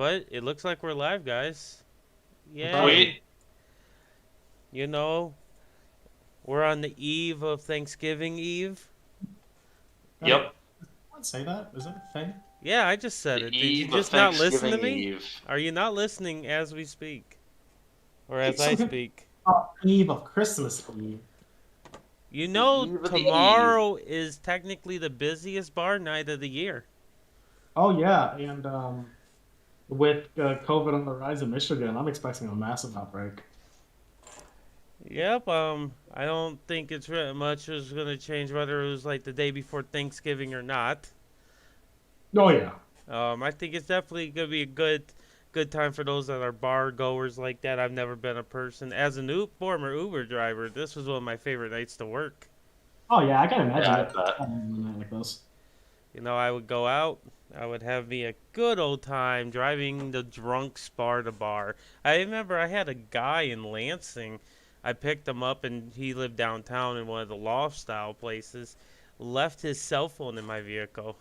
but it looks like we're live, guys. Sweet. Yay. You know, we're on the eve of Thanksgiving Eve. Yep. Wait, can't say that. Is that a thing? Yeah, I just said The it. Did you eve of just not listen to Thanksgiving me? Eve. Are you not listening as we speak? Or Wait, as I some people speak? Eve of Christmas Eve. You The know, eve of the eve. tomorrow is technically the busiest bar night of the year. Oh yeah, and with COVID on the rise in Michigan, I'm expecting a massive outbreak. Yep, I don't think it's much is going to change whether it was like the day before Thanksgiving or not. Oh yeah. I think it's definitely gonna be a good time for those that are bar goers like that. I've never been a person as a former Uber driver. This was one of my favorite nights to work. Oh yeah, I can Yeah, imagine I it bet. on a night like this. You know, I would go out. I would have me a good old time driving the drunk bar to bar. I remember I had a guy in Lansing. I picked him up and he lived downtown in one of the loft style places. Left his cell phone in my vehicle.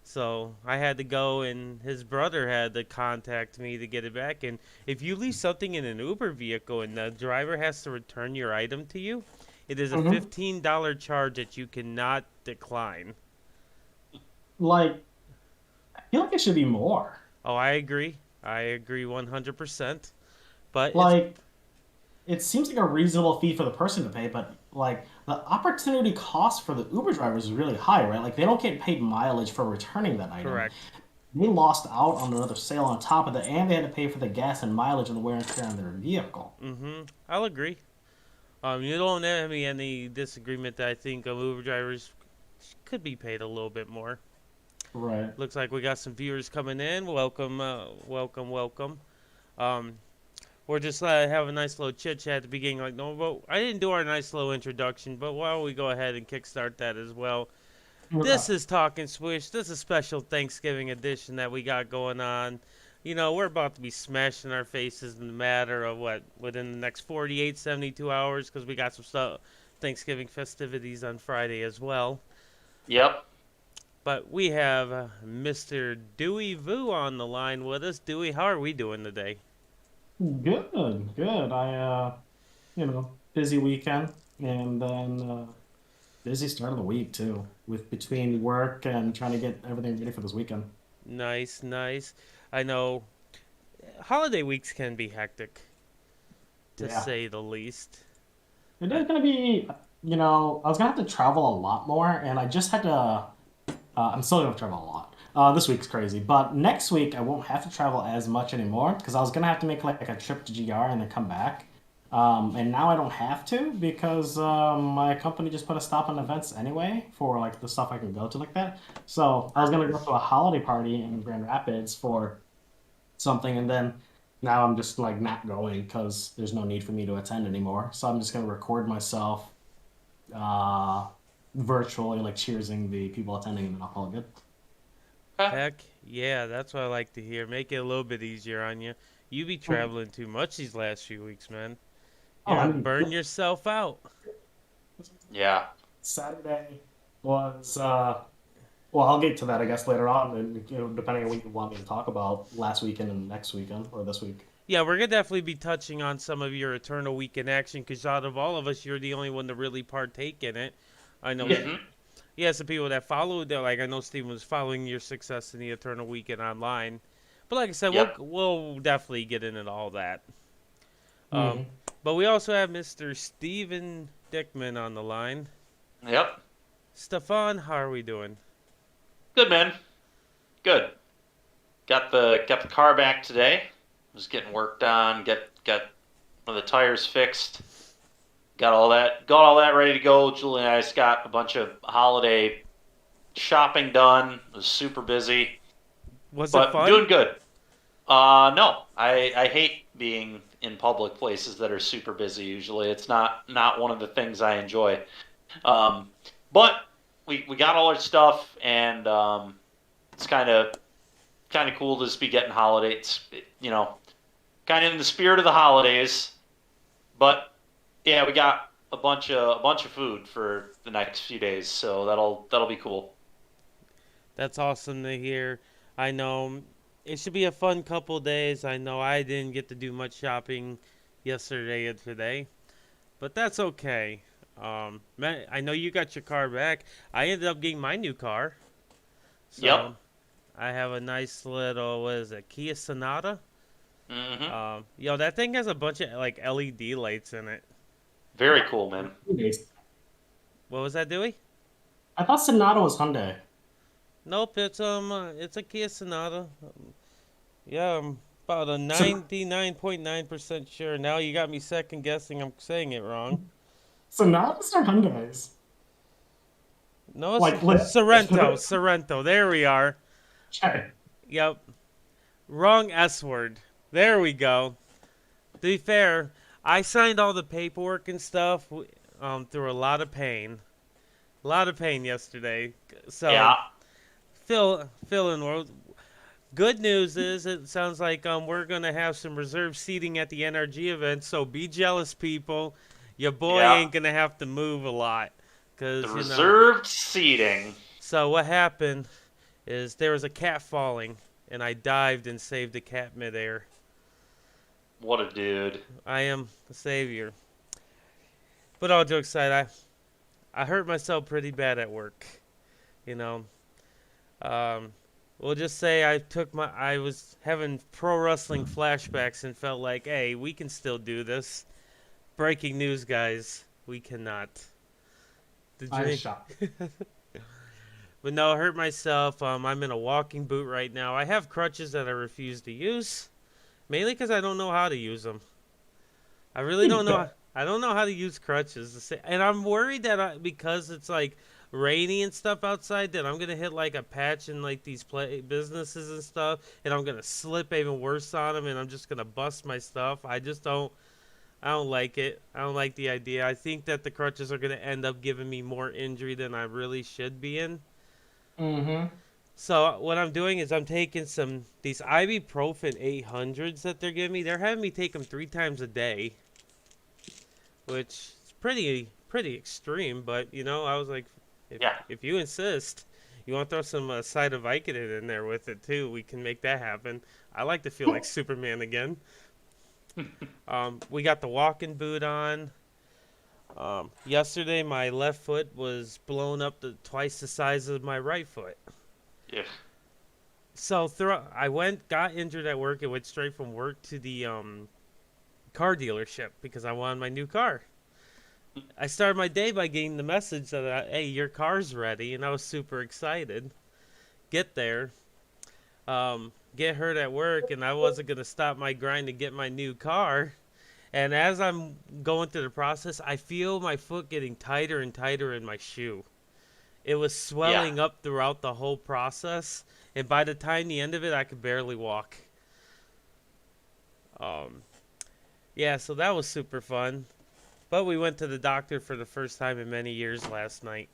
So I had to go, and his brother had to contact me to get it back. And if you leave something in an Uber vehicle and the driver has to return your item to you, it is a hmm $15 charge that you cannot decline. Like, I feel like it should be more. Oh, I agree. I agree 100%. But it's Like, it seems like a reasonable fee for the person to pay, but like the opportunity cost for the Uber drivers is really high, right? Like they don't get paid mileage for returning that item. correct. They lost out on another sale on top of that, and they had to pay for the gas and mileage and the wear and tear on their vehicle. I'll agree. You don't have any disagreement that I think Uber drivers could be paid a little bit more. Right. Looks like we got some viewers coming in. Welcome, welcome. Um, We're just have a nice little chit chat at the beginning. Like, no, but I didn't do our nice little introduction, but why don't we go ahead and kickstart that as well? Okay. This is Talking Swish. This is a special Thanksgiving edition that we got going on. You know, we're about to be smashing our faces in the matter of what, within the next 48, 72 hours, because we got some stuff, Thanksgiving festivities on Friday as well. Yep. But we have Mr. Dewey Vu on the line with us. Dewey, how are we doing today? Good, good. Busy weekend and then busy start of the week too, with between work and trying to get everything ready for this weekend. Nice, nice. I know holiday weeks can be hectic, to Yeah. say the least. It I, is gonna be, I was gonna have to travel a lot more, and I just had to. I'm still gonna travel a lot. This week's crazy, but next week I won't have to travel as much anymore because I was gonna have to make like a trip to GR and then come back. And now I don't have to because my company just put a stop on events anyway for like the stuff I can go to like that. So I was gonna go to a holiday party in Grand Rapids for something, and then now I'm just like not going because there's no need for me to attend anymore. So I'm just gonna record myself uh, virtually, like cheersing the people attending, and then I'll call it good. Okay. Heck, yeah, that's what I like to hear. Make it a little bit easier on you. You be Oh, traveling too much these last few weeks, man. You're I gonna mean, burn yourself out. Yeah. Saturday was well, I'll get to that I guess later on, and depending on what you want me to talk about last weekend and next weekend or this week. Yeah, we're gonna definitely be touching on some of your Eternal Week in action, because out of all of us, you're the only one to really partake in it. I know, Mm-hmm. yeah, some people that followed, like I know Steven was following your success in the Eternal Weekend online. But like I said, we'll Yep. we'll definitely get into all that. Um, hmm but we also have Mr. Steven Dickman on the line. Yep. Stefan, how are we doing? Good man. Good. Got the car back today. Was getting work done. Got one of the tires fixed. Got all that ready to go. Julie and I just got a bunch of holiday shopping done. Was super busy, Was it but fun? doing good. No, I hate being in public places that are super busy. Usually, it's not one of the things I enjoy. Um, but we got all our stuff, and it's kind of cool to just be getting holidays. Kind of in the spirit of the holidays. But yeah, we got a bunch of food for the next few days, so that'll be cool. That's awesome to hear. I know. It should be a fun couple days. I know I didn't get to do much shopping yesterday and today, but that's okay. Man, I know you got your car back. I ended up getting my new car, Yep. so I have a nice little, what is it, Kia Sonata? Hmm. That thing has a bunch of like LED lights in it. Very cool, man. What was that, Dewey? I thought Sonata was Hyundai. Nope, it's a Kia Sonata. Yeah, I'm about a Son- 99.9% sure. Now you got me second guessing. I'm saying it wrong. Sonatas are Hyundais. No, it's Like, let, Sorrento. Sorrento. There we are. okay. Yep. Wrong S word. There we go. To be fair, I signed all the paperwork and stuff through a lot of pain. A lot of pain yesterday. So, Yeah. fill in world. Good news is it sounds like we're going to have some reserved seating at the NRG event, so be jealous, people. Your boy Yeah. ain't going to have to move a lot. The Because, reserved seating. so what happened is there was a cat falling, and I dived and saved the cat midair. What a dude. I am the savior. But all jokes aside, I hurt myself pretty bad at work. You know, um, we'll just say I was having pro wrestling flashbacks and felt like, hey, we can still do this. Breaking news, guys, we cannot. The I'm dream. shocked. But no, I hurt myself. I'm in a walking boot right now. I have crutches that I refuse to use, mainly because I don't know how to use them. I really don't know. I don't know how to use crutches. And I'm worried that because it's like rainy and stuff outside, that I'm gonna hit like a patch in like these businesses and stuff, and I'm gonna slip even worse on them, and I'm just gonna bust my stuff. I just don't. I don't like it. I don't like the idea. I think that the crutches are gonna end up giving me more injury than I really should be in. Mm-hmm. So what I'm doing is I'm taking these ibuprofen 800s that they're giving me. They're having me take them 3 times a day, which is pretty extreme. But I was like, Yeah. if you insist, you want to throw some side of Vicodin in there with it too, we can make that happen. I like to feel like Superman again. We got the walking boot on. Yesterday, my left foot was blown up to twice the size of my right foot. Yeah. So I got injured at work, and went straight from work to the car dealership because I wanted my new car. I started my day by getting the message that, hey, your car's ready, and I was super excited. Get there, get hurt at work, and I wasn't going to stop my grind to get my new car. And as I'm going through the process, I feel my foot getting tighter and tighter in my shoe. It was Yeah. swelling up throughout the whole process, and by the time the end of it, I could barely walk. Um, yeah, so that was super fun. But we went to the doctor for the first time in many years last night.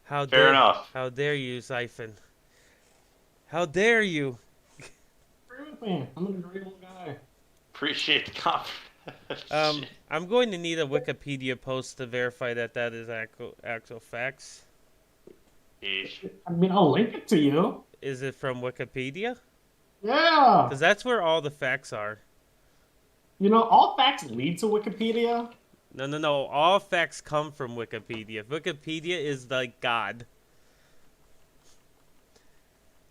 Fair enough. How dare you, Siphon? How dare you? Agree with me. I'm an agreeable guy. Appreciate the compliment. I'm going to need a Wikipedia post to verify that is actual facts. Sheesh. I mean, I'll link it to you. Is it from Wikipedia? Yeah. Because that's where all the facts are. All facts lead to Wikipedia. No, no, no. All facts come from Wikipedia. Wikipedia is like God.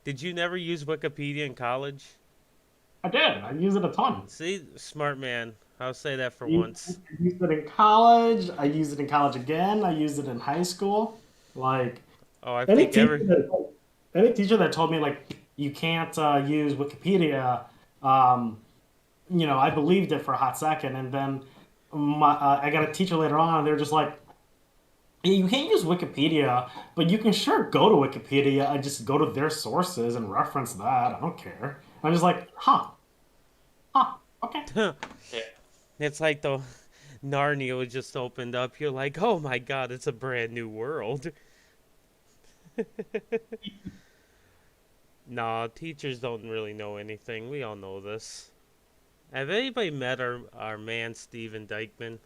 Did you never use Wikipedia in college? I did. I use it a ton. See, smart man. I'll say that for I once. used it in college. I used it in college again. I used it in high school. Like Oh, I any think teacher that any teacher that told me like you can't use Wikipedia, I believed it for a hot second, and then I got a teacher later on. They were just like, "Yeah, you can't use Wikipedia, but you can sure go to Wikipedia and just go to their sources and reference that. I don't care." I'm just like, huh, okay. Yeah. It's like the Narnia was just opened up. You're like, oh my god, it's a brand new world. Nah, teachers don't really know anything. We all know this. Have anybody met our man Steven Dickman?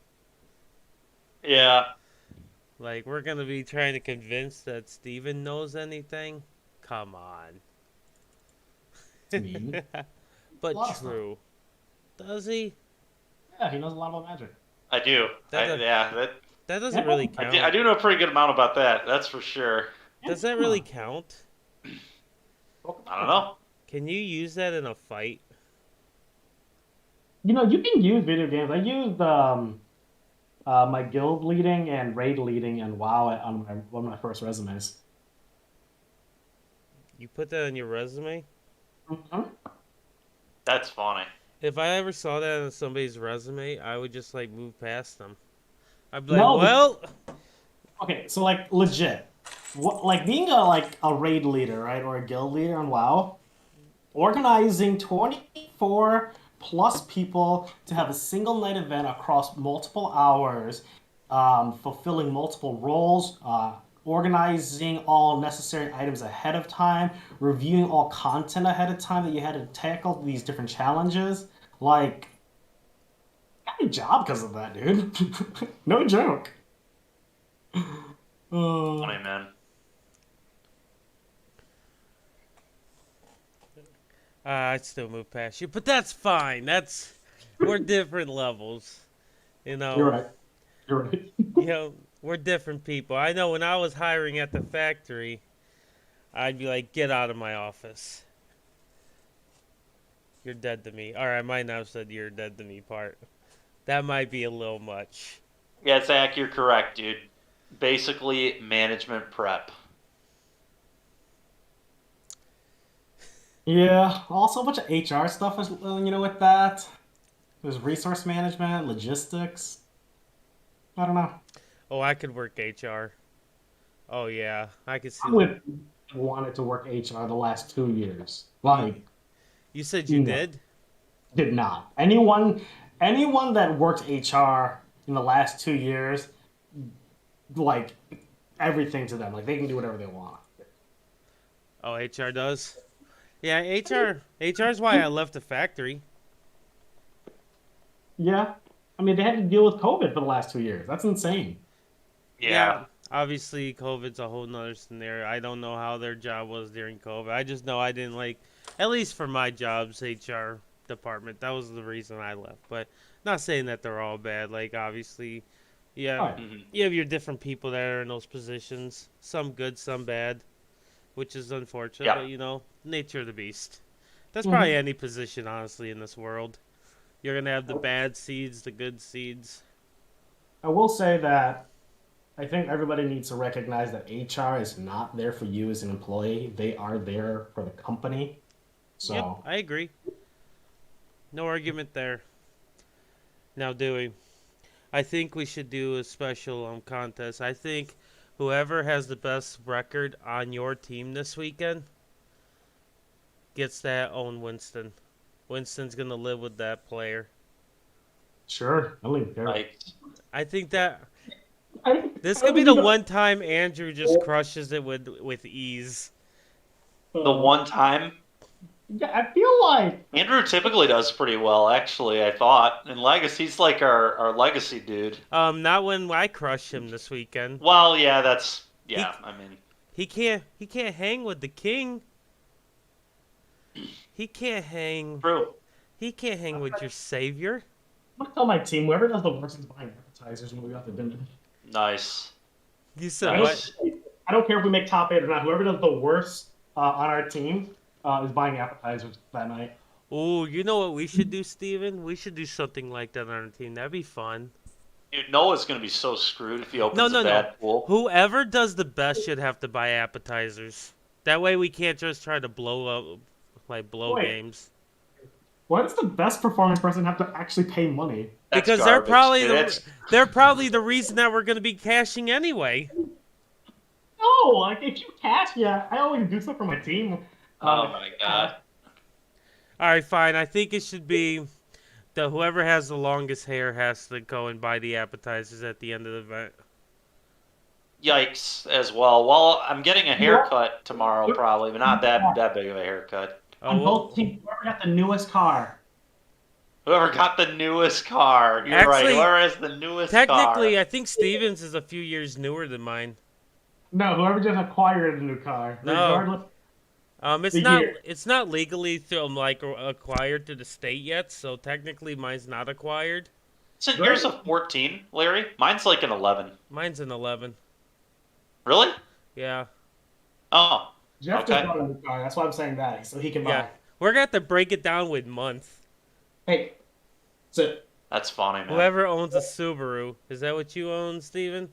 Yeah. Like, we're gonna be trying to convince that Steven knows anything? come on. It's mean. A But lot of stuff. true. Does he? Yeah, he knows a lot about magic. I do. That does, Yeah, that doesn't Yeah, really I count. do know a pretty good amount about that. That's for sure. yeah, Does that come really on. count? I don't know. Can you use that in a fight? You can use video games. I used my guild leading and raid leading and WoW on one of my first resumes. You put that on your resume? Mhm. That's funny. If I ever saw that on somebody's resume, I would just like move past them. I'd be like, No, well, okay, so like legit, what like being a raid leader, right, or a guild leader on WoW, organizing 24 plus people to have a single night event across multiple hours, fulfilling multiple roles, organizing all necessary items ahead of time, reviewing all content ahead of time that you had to tackle these different challenges. Like, I got a job because of that, dude. No joke. Uh, Funny, man. I'd still move past you. But that's fine. We're different levels. You you're know, right. You're right. you know, we're different people. I know when I was hiring at the factory, I'd be like, get out of my office. You're dead to me. Or I might not have said you're dead to me part. That might be a little much. Yeah, Zach, you're correct, dude. Basically, management prep. Yeah, also a bunch of HR stuff is, with that. There's resource management, logistics. I don't know. Oh, I could work HR. Oh yeah, I could see I that. would wanted to work HR the last 2 years. You, Like, you said you no, did? did not. Anyone that worked HR in the last 2 years, like everything to them. Like they can do whatever they want. Oh, HR does? Yeah, HR is why I left the factory. Yeah. I mean, they had to deal with COVID for the last 2 years. That's insane. Yeah, Yeah. obviously COVID's a whole nother scenario. I don't know how their job was during COVID. I just know I didn't like, at least for my job's HR department. That was the reason I left. But not saying that they're all bad. Like obviously, yeah, All right. hmm you have your different people that are in those positions. Some good, some bad, which is unfortunate. Yeah. But nature of the beast. That's probably Mhm. any position, honestly, in this world. You're gonna have the bad seeds, the good seeds. I will say that I think everybody needs to recognize that HR is not there for you as an employee. They are there for the company. Yep, So, I agree. No argument there. Now, Dewey, I think we should do a special contest. I think whoever has the best record on your team this weekend gets that own Winston. Winston's gonna live with that player. sure, I don't even care. Like, I think that I, this I could don't be think the you know. one time Andrew just crushes it with ease. the one time Yeah, I feel like Andrew typically does pretty well, actually, I thought. In Legacy, he's like our legacy dude. Not when I crush him this weekend. Well, He I mean, he can't hang with the king. He can't hang. true. He can't hang with your savior. I'm gonna tell my team whoever does the worst is buying appetizers when we got the dinner. Nice. You said I what? don't, I don't care if we make top eight or not. Whoever does the worst on our team is buying appetizers that night. Oh, you know what we should do, Steven? We should do something like that on our team. That'd be fun. Dude, Noah's going to be so screwed if he No, opens no, a no. bad pool. Whoever does the best should have to buy appetizers. That way we can't just try to blow Wait. games. Why does the best performing person have to actually pay money? That's Because garbage, dude. they're probably the reason that we're gonna be cashing anyway. No, like if you cash, yeah, I always do stuff for my team. Oh my god. All right, fine. I think it should be the whoever has the longest hair has to go and buy the appetizers at the end of the event. Yikes, as well. Well, I'm getting a haircut tomorrow, probably, but not that big of a haircut. On Oh, both teams, whoever got the newest car. Whoever got the newest car. You're right. Actually, Whoever has the newest technically, car. I think Stevens is a few years newer than mine. No, whoever just acquired a new car. No. Regardless. It's The not year. it's not legally like acquired to the state yet, so technically mine's not acquired. So yours Great. a 14, Larry? Mine's like an 11. Mine's an 11. Really? Yeah, Oh, Jeff just okay. bought a new car. That's why I'm saying that, so he can yeah. buy. We're gonna have to break it down with month. Hey, so That's funny, man. Whoever owns a Subaru, is that what you own, Steven?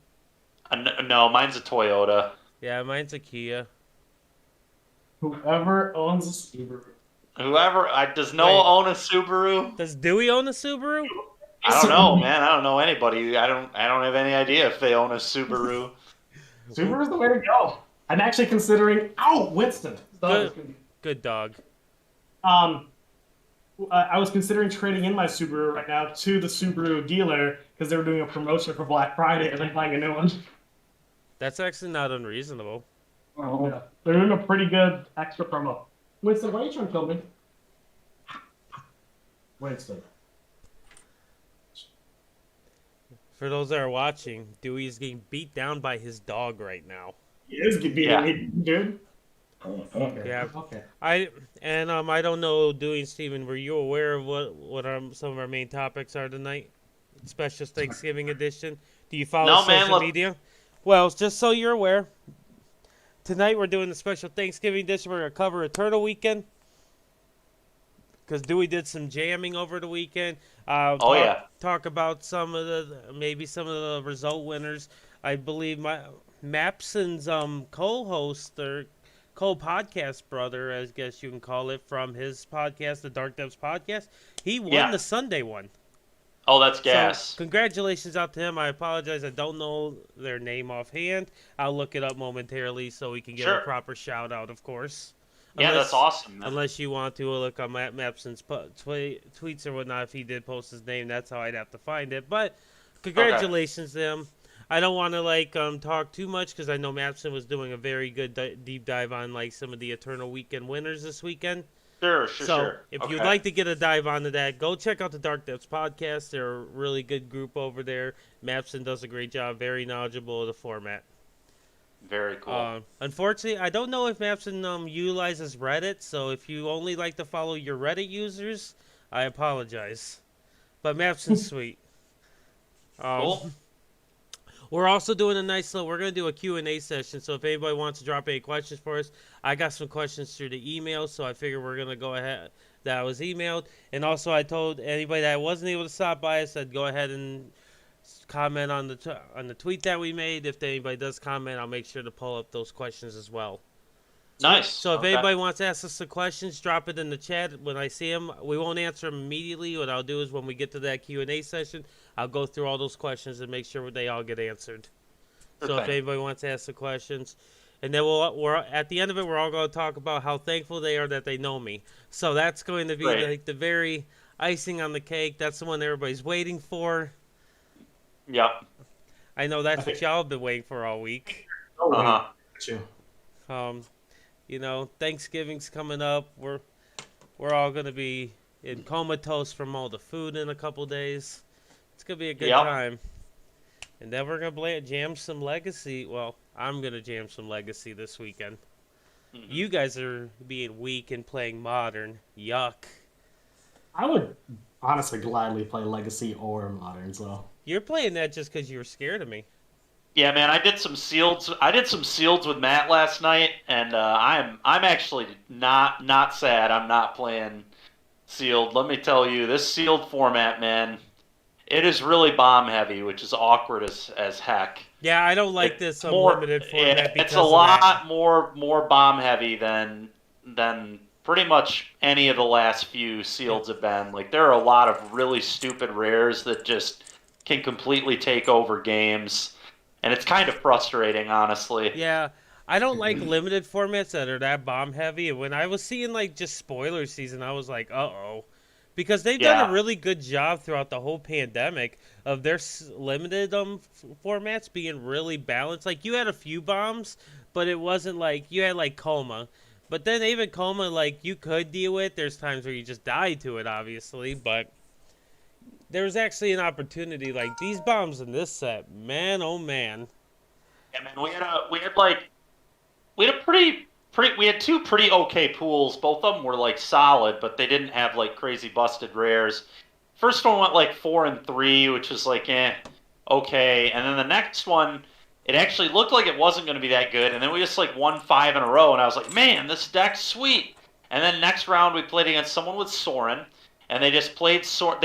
No, mine's a Toyota. Yeah, mine's a Kia. whoever owns a Subaru. Does Noah Wait. own a Subaru? Does Dewey own a Subaru? I don't know, man. I don't know anybody. I don't have any idea if they own a Subaru. Subaru's the way to go. I'm actually considering. Ow, Winston. Good, good dog. Um, I was considering trading in my Subaru right now to the Subaru dealer because they were doing a promotion for Black Friday and then buying a new one. That's actually not unreasonable. Oh, yeah. They're doing a pretty good extra promo. Winston, why are you trying to kill me? Winston. For those that are watching, Dewey is getting beat down by his dog right now. He is beating Yeah. me, dude. Oh, okay. Yeah. Okay. I don't know, Dewey and Steven, were you aware of what some of our main topics are tonight? Special Thanksgiving edition. Do you follow No, man, social media? Well, just so you're aware, tonight we're doing the special Thanksgiving edition. We're gonna cover Eternal Weekend because Dewey did some jamming over the weekend. Talk about maybe some of the result winners. I believe my Mapson's co-host or co-podcast brother, I guess you can call it, from his podcast, the Dark Depths podcast. He won the Sunday one. Oh, that's gas. So, congratulations out to him. I apologize. I don't know their name offhand. I'll look it up momentarily so we can give a proper shout out, of course. Yeah, that's awesome, man. Unless you want to look on Matt Mapson's tweets or whatnot, if he did post his name, that's how I'd have to find it. But congratulations to him. I don't want to talk too much because I know Mapson was doing a very good deep dive on some of the Eternal Weekend winners this weekend. Sure. If you'd like to get a dive onto that, go check out the Dark Depths podcast. They're a really good group over there. Mapson does a great job, very knowledgeable of the format. Very cool. Unfortunately, I don't know if Mapson utilizes Reddit, so if you only like to follow your Reddit users, I apologize. But Mapson's sweet. Cool. We're also doing we're going to do a Q&A session, so if anybody wants to drop any questions for us, I got some questions through the email, so I figure we're going to go ahead. That was emailed. And also I told anybody that wasn't able to stop by us, I'd go ahead and comment on the tweet that we made. If anybody does comment, I'll make sure to pull up those questions as well. Nice. So if anybody wants to ask us some questions, drop it in the chat. When I see them, we won't answer them immediately. What I'll do is when we get to that Q&A session, I'll go through all those questions and make sure they all get answered. So if anybody wants to ask the questions, and then we're at the end of it, we're all going to talk about how thankful they are that they know me. So that's going to be the very icing on the cake. That's the one everybody's waiting for. Yep. I know that's what y'all have been waiting for all week. Thanksgiving's coming up. We're all gonna be in comatose from all the food in a couple days. It's gonna be a good time. And then we're gonna jam some Legacy. Well, I'm gonna jam some Legacy this weekend. Mm-hmm. You guys are being weak and playing Modern. Yuck. I would honestly gladly play Legacy or Modern, so. You're playing that just because you were scared of me. Yeah, man, I did some sealeds with Matt last night, and I'm actually not sad. I'm not playing sealed. Let me tell you, this sealed format, man, it is really bomb heavy, which is awkward as heck. Yeah, I don't like this unlimited format. It's a lot more bomb heavy than pretty much any of the last few sealeds have been. Like, there are a lot of really stupid rares that just can completely take over games. And it's kind of frustrating, honestly. Yeah, I don't like limited formats that are that bomb heavy. And when I was seeing just spoiler season, I was like, uh-oh. Because they've done a really good job throughout the whole pandemic of their limited formats being really balanced. Like, you had a few bombs, but it wasn't you had Coma. But then even Coma, you could deal with. There's times where you just die to it, obviously, but there was actually an opportunity. These bombs in this set, man, oh man. Yeah, man, we had a We had two pretty okay pools. Both of them were like solid, but they didn't have like crazy busted rares. First one went like 4 and 3, which was like okay. And then the next one, it actually looked like it wasn't going to be that good. And then we just like won 5 in a row, and I was like, man, this deck's sweet. And then next round we played against someone with Sorin, and they just played Sorin.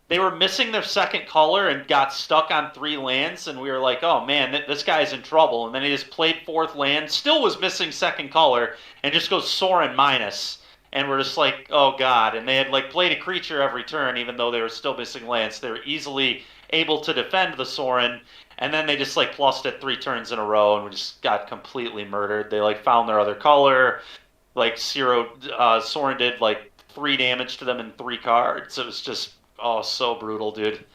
They were missing their second color and got stuck on 3 lands, and we were like, oh man, this guy's in trouble. And then he just played fourth land, still was missing second color, and just goes Sorin minus. And we're just like, oh god. And they had like played a creature every turn, even though they were still missing lands. They were easily able to defend the Sorin, and then they just like plussed it 3 turns in a row, and we just got completely murdered. They like found their other color, like Sorin did like 3 damage to them in 3 cards. It was just so brutal, dude.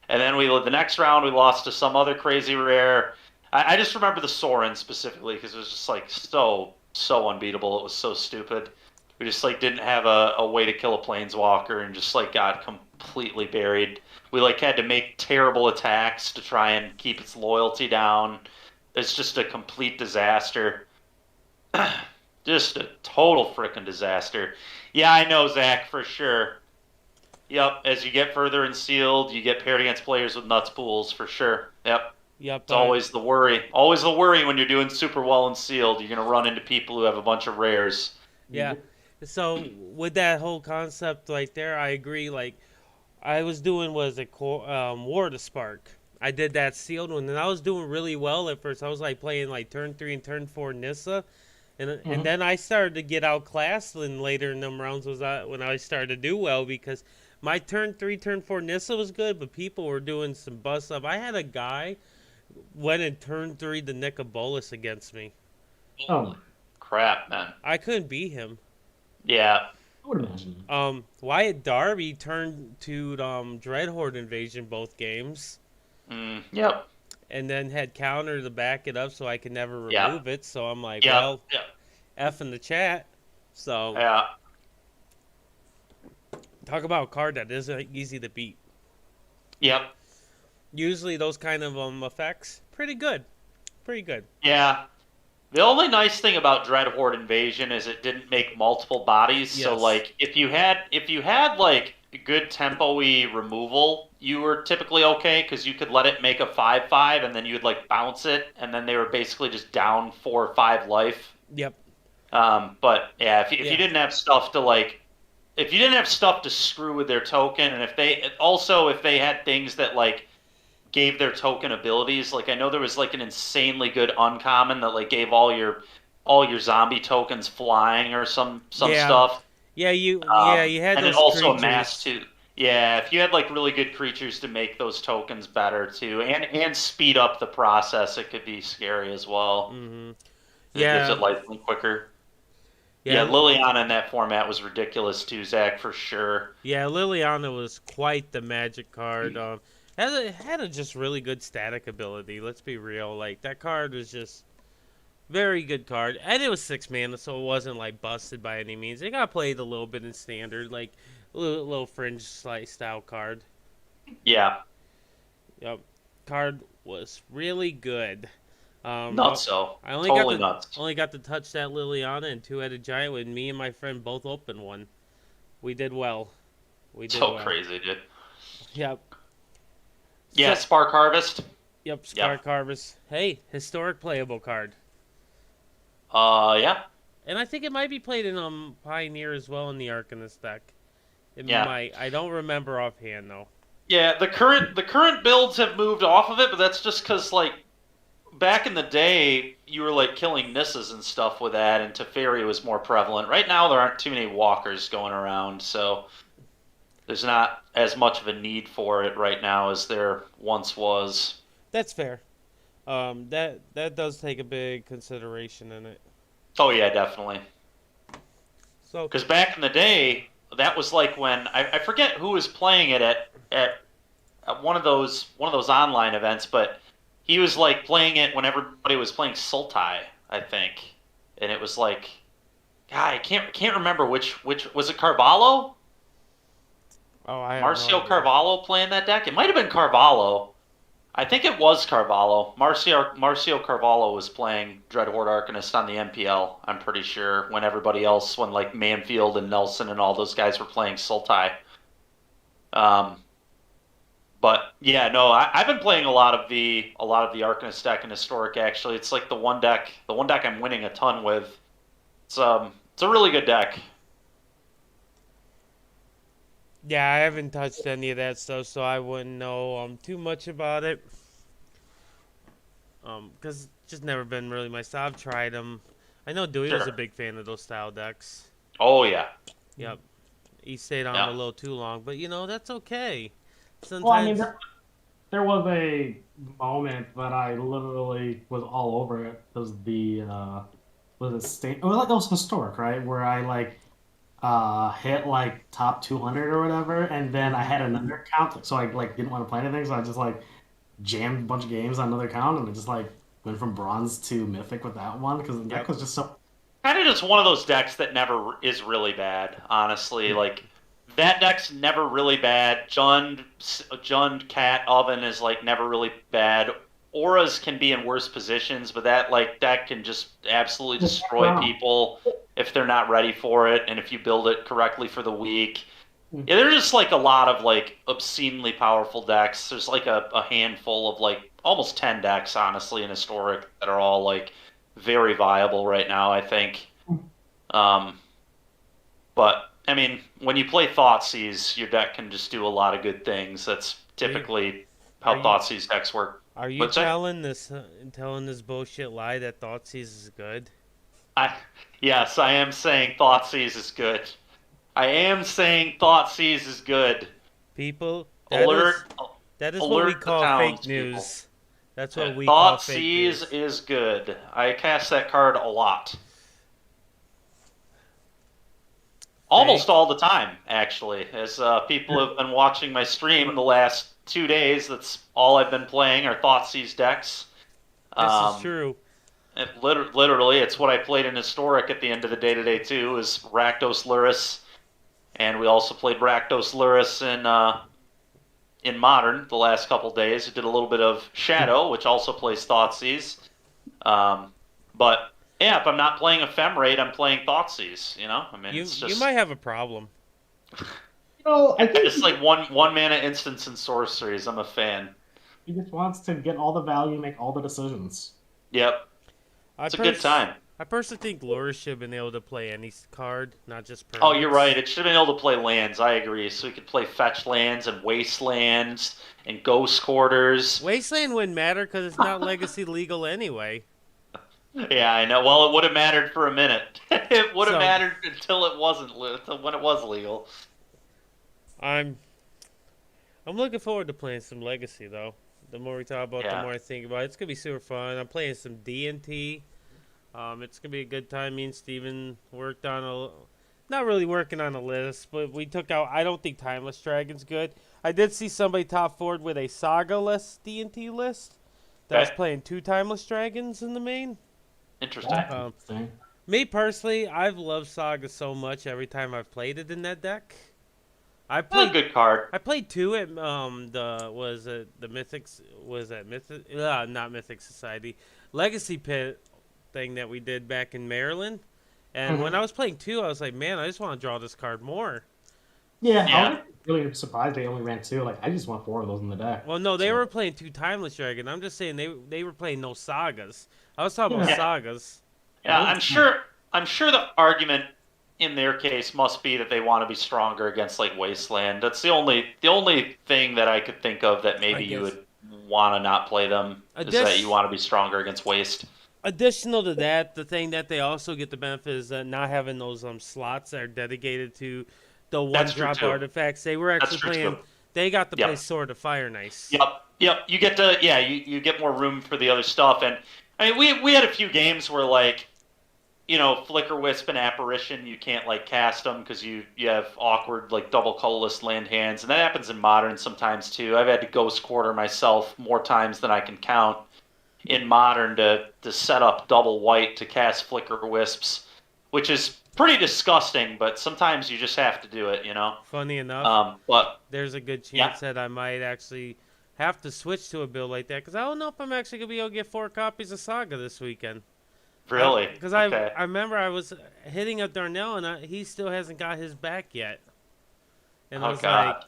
And then the next round we lost to some other crazy rare. I just remember the Sorin specifically because it was just like so unbeatable. It was so stupid. We just like didn't have a way to kill a planeswalker and just like got completely buried. We like had to make terrible attacks to try and keep its loyalty down. It's just a complete disaster. Just a total freaking disaster. Yeah, I know, Zach, for sure. Yep, as you get further in sealed, you get paired against players with nuts pools, for sure. Yep. Yep. It's always the worry. Always the worry when you're doing super well in sealed. You're going to run into people who have a bunch of rares. Yeah. So with that whole concept right there, I agree. Like, I was doing War to Spark. I did that sealed one, and I was doing really well at first. I was like playing like turn 3 and turn 4 Nissa. And then I started to get outclassed, and later in them rounds when I started to do well because my turn 3, turn 4 Nissa was good, but people were doing some bust up. I had a guy went in turn 3 the Nicobolus against me. Oh, crap, man. I couldn't beat him. Yeah. I would imagine. Wyatt Darby turned to Dreadhorde Invasion both games. Yep. And then had counter to back it up so I could never remove it. So I'm like, F in the chat. So talk about a card that isn't easy to beat. Yep. Usually those kind of effects, pretty good. Pretty good. Yeah. The only nice thing about Dreadhorde Invasion is it didn't make multiple bodies. Yes. So like if you had like good tempo-y removal, you were typically okay because you could let it make a 5/5 and then you would like bounce it and then they were basically just down 4 or 5 life. Yep. But yeah, if you didn't have stuff to screw with their token, and if they had things that like gave their token abilities, like I know there was like an insanely good uncommon that like gave all your zombie tokens flying or some stuff. Yeah, you had and those then also creatures. a mass too. Yeah, if you had like really good creatures to make those tokens better too, and speed up the process, it could be scary as well. Mm-hmm. It gives it lightning quicker. Yeah, Liliana in that format was ridiculous too, Zach, for sure. Yeah, Liliana was quite the magic card. Had a just really good static ability. Let's be real. Like that card was just very good card, and it was 6 mana, so it wasn't like busted by any means. It got played a little bit in standard, like a little fringe style card. Yeah. Yep. Card was really good. Nuts, so. I only got to touch that Liliana and 2-headed giant when me and my friend both opened one. We did well. Crazy, dude. Yep. Yeah, Spark Harvest. Yep, Spark Harvest. Hey, historic playable card. Yeah. And I think it might be played in Pioneer as well in the Arcanist deck. It might. I don't remember offhand though. Yeah, the current builds have moved off of it, but that's just because like back in the day you were like killing Nissas and stuff with that, and Teferi was more prevalent. Right now there aren't too many walkers going around, so there's not as much of a need for it right now as there once was. That's fair. That does take a big consideration in it. Oh yeah, definitely. So because back in the day, that was like when I forget who was playing it at one of those online events, but he was like playing it when everybody was playing Sultai, I think, and it was like, God, I can't remember which was it Carvalho? Oh, I Marcio Carvalho playing that deck. It might have been Carvalho. I think it was Carvalho. Marcio Carvalho was playing Dreadhorde Arcanist on the MPL. I'm pretty sure when like Manfield and Nelson and all those guys were playing Sultai. Um, but yeah, no, I've been playing a lot of the Arcanist deck in Historic. Actually, it's like the one deck I'm winning a ton with. It's a really good deck. Yeah, I haven't touched any of that stuff, so I wouldn't know too much about it. Because just never been really my style. I've tried them. I know Dewey was a Sure. big fan of those style decks. Oh yeah, Yep, he stayed on 'em a yeah. little too long, but that's okay. Well, I mean, Sometimes there was a moment that I literally was all over it. It was the was it state? It was like it was historic, right? Where I like hit like top 200 or whatever, and then I hmm had another account, so I like didn't want to play anything, so I just like jammed a bunch of games on another account, and it just like went from bronze to mythic with that one because the deck Yep. was just so. Kind of just one of those decks that never is really bad, honestly. Like that deck's never really bad. Jund Cat Oven is like never really bad. Auras can be in worse positions, but that can just absolutely destroy people if they're not ready for it, and if you build it correctly for the week. Yeah, there's just like a lot of like obscenely powerful decks. There's like a handful of like almost 10 decks, honestly, in Historic that are all like very viable right now, I think. Um, but I mean, when you play Thoughtseize, your deck can just do a lot of good things. That's Hey, typically are how you Thoughtseize decks work. are you What's that? telling this bullshit lie that Thoughtseize is good? I yes, I am saying Thoughtseize is good. I am saying Thoughtseize is good. People, Alert, that is what we alert the call fake townspeople. news. That's what we call fake Thoughtseize news. is good. I cast that card a lot. Almost Fake. all the time, actually. As people have been watching my stream the last 2 days, that's all I've been playing are Thoughtseize decks. This is Um, true. literally, it's what I played in Historic at the end of the day today, too, is Rakdos Luris. And we also played Rakdos Luris in Modern the last couple days. We did a little bit of Shadow, which also plays Thoughtseize. But yeah, if I'm not playing Ephemerate, I'm playing Thoughtseize. I mean, You it's you just might have a problem. I yeah, think just like one mana instance and sorceries. I'm a fan. he just wants to get all the value, make all the decisions. Yep, I it's a good pers time. I personally think Lure should have been able to play any card, not just Oh, you're right. permanents. It should have been able to play lands. I agree. So we could play fetch lands and wastelands and ghost quarters. Wasteland wouldn't matter because it's not legacy legal anyway. Yeah, I know. Well, it would have mattered for a minute. It would have So mattered until it wasn't, until when it was legal. I'm I'm looking forward to playing some legacy though. The more we talk about, it, the Yeah. more I think about it. It's gonna be super fun. I'm playing some D&T. It's gonna be a good time. Me and Steven worked on not really working on a list, but we took out. I don't think Timeless Dragon's good. I did see somebody top forward with a Saga list D&T list that was Okay. playing two Timeless Dragons in the main. Interesting. That's Um, interesting. Me personally, I've loved Saga so much every time I've played it in that deck. I A played good card. I played two at the was it the Mythics was that Mythic not Mythic Society Legacy Pit thing that we did back in Maryland. And when I Mhm. was playing two, I was like, man, I just want to draw this card more. Yeah, I was Yeah. actually really surprised they only ran two. Like, I just want four of those in the deck. Well, no, they So, were playing two Timeless Dragon. I'm just saying they were playing no sagas. I was talking about yeah, Yeah. sagas. Yeah, that I'm was fun. sure. I'm sure the argument in their case must be that they want to be stronger against like Wasteland. That's the only thing that I could think of that I maybe you guess. would want to not play them is that you Addition, want to be stronger against Waste. additional to that, the thing that they also get the benefit is that not having those slots that are dedicated to the one That's true drop too. artifacts. They were That's actually true playing. too. They got to play Yep. Sword of Fire Nice. Yep. Yep. You get to you get more room for the other stuff. And I mean we had a few games where like Flicker Wisp and Apparition, you can't like cast them because you have awkward like double colorless land hands, and that happens in Modern sometimes too. I've had to Ghost Quarter myself more times than I can count in Modern to set up double white to cast Flicker Wisps, which is pretty disgusting, but sometimes you just have to do it. Funny enough, But there's a good yeah, chance that I might actually have to switch to a build like that because I don't know if I'm actually gonna be able to get 4 copies of Saga this weekend. Really? Because Okay. I remember I was hitting up Darnell and he still hasn't got his back yet, and Oh God.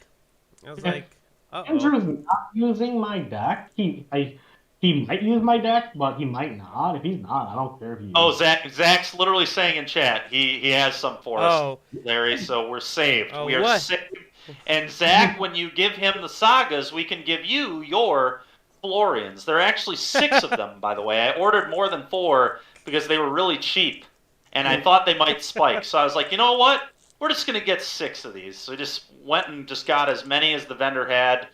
I was If like, uh oh. Andrew's not using my deck, he might use my deck, but he might not. If he's not, I don't care if he Oh, uses. Zach's literally saying in chat he has some for us, Oh, Larry. So we're saved. oh, We are what? saved. And Zach, when you give him the sagas, we can give you your Florians. There are actually 6 of them, by the way. I ordered more than 4 because they were really cheap, and I thought they might spike. So I was like, you know what? We're just gonna get 6 of these. So I just went and just got as many as the vendor had.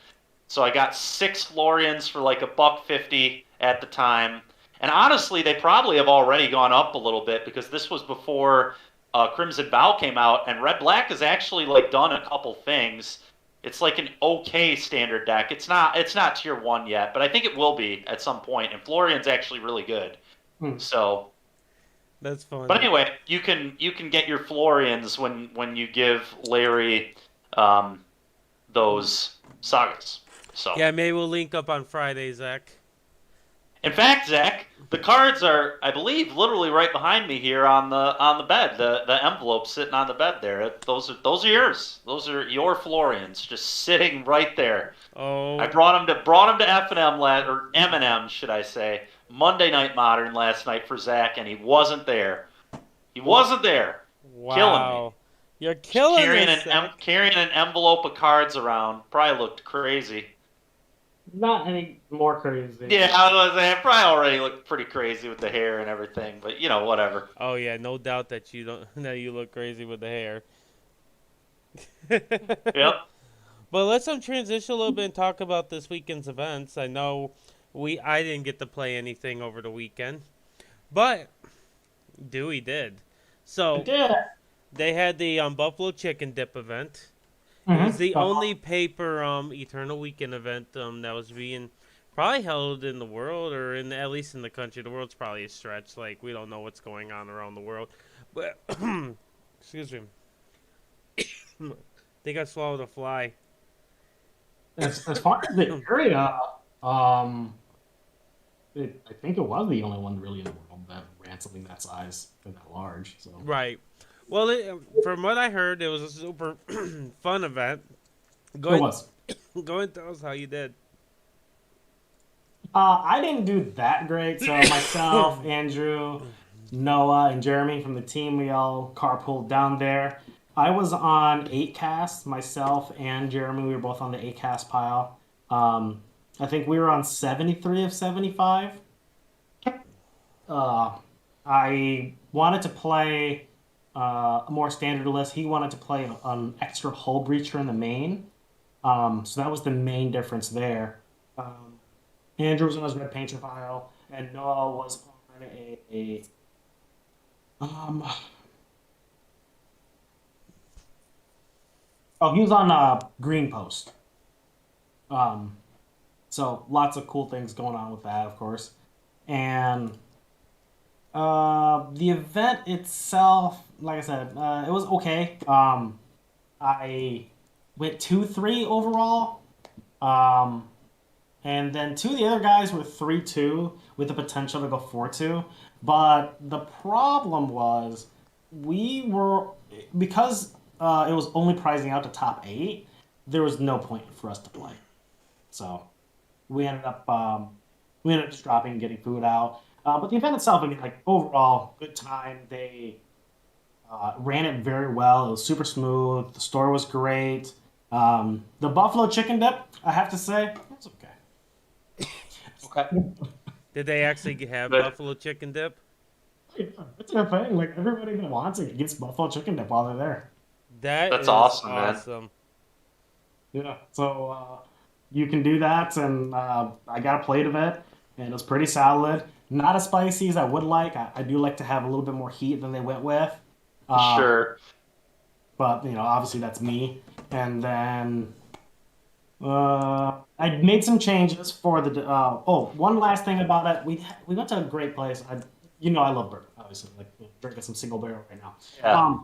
So I got 6 Florians for like $1.50 at the time. And honestly, they probably have already gone up a little bit because this was before Crimson Vow came out, and Red Black has actually like done a couple things. It's like an okay standard deck. It's not tier 1 yet, but I think it will be at some point. And Florian's actually really good. Hmm. So, That's but funny. anyway, you can get your Florians when you give Larry um, those sagas. So. Yeah, maybe we'll link up on Friday, Zach. In fact, Zach, the cards are, I believe, literally right behind me here on the bed. The envelope sitting on the bed there. Those are yours. Those are your Florians, just sitting right there. I Oh, brought him to F and M or M and M, should I say, Monday Night Modern last night for Zach, and he wasn't there. He wasn't there, killing me. wow. You're killing us, Zach. Carrying an envelope of cards around. Probably looked crazy. Not any more crazy. Yeah, I was gonna say, I probably already looked pretty crazy with the hair and everything, but whatever. Oh yeah, no doubt that you don't that you look crazy with the hair. Yep. But let's transition a little bit and talk about this weekend's events. I know I didn't get to play anything over the weekend, but Dewey did. I So did. they had the Buffalo Chicken Dip event. It was Mm-hmm. the only paper Eternal Weekend event that was being probably held in the world, or at least in the country. The world's probably a stretch. Like we don't know what's going on around the world. But excuse me, I think I swallowed a fly. As far as the area, um, I think it was the only one really in the world that ran something that size and that large. So Right. Well, from what I heard, it was a super fun event. Go it ahead, was. go and tell us how you did. I didn't do that great. So myself, Andrew, Noah, and Jeremy from the team, we all carpooled down there. I was on 8 cast. Myself and Jeremy, we were both on the 8 cast pile. Um, I think we were on 73 of 75. Uh, I wanted to play a more standard list. He wanted to play an extra hull breacher in the main. So that was the main difference there. Andrew was on his red painter pile, and Noah was on a um. Oh, he was on a green post. Um, so lots of cool things going on with that, of course. And the event itself, like I said, it was okay. I went 2-3 overall. Um, and then 2 of the other guys were 3-2 with the potential to go 4-2. But the problem was we were because it was only prizing out to top 8. There was no point for us to play. So we ended up just dropping and getting food out. But the event itself, I mean, like overall, good time. They ran it very well. It was super smooth. The store was great. The buffalo chicken dip, I have to say, it's Okay. okay. Did they actually have Good. buffalo chicken dip? Yeah, it's a thing. Like everybody that wants it gets buffalo chicken dip while they're there. That That's is awesome, man. awesome. Yeah. So you can do that, and I got a plate of it, and it was pretty solid. Not as spicy as I would like. I do like to have a little bit more heat than they went with. Uh, Sure. but obviously that's me. And then I made some changes for the. One last thing about it. We went to a great place. I love bourbon, obviously. Like drinking some single barrel right now. Yeah.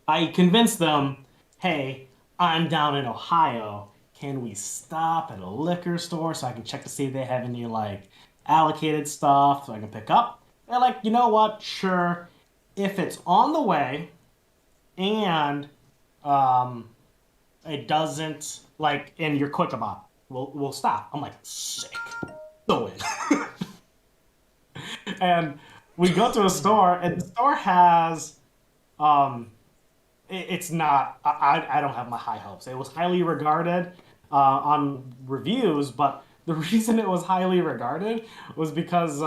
I convinced them, hey, I'm down in Ohio. can we stop at a liquor store so I can check to see if they have any like allocated stuff so I can pick up? They're like, you know what? Sure. If it's on the way and um it doesn't like and you're quick about it, we'll stop. I'm like, sick. Go in. And we go to a store and the store has it's not I don't have my high hopes. It was highly regarded on reviews, but the reason it was highly regarded was because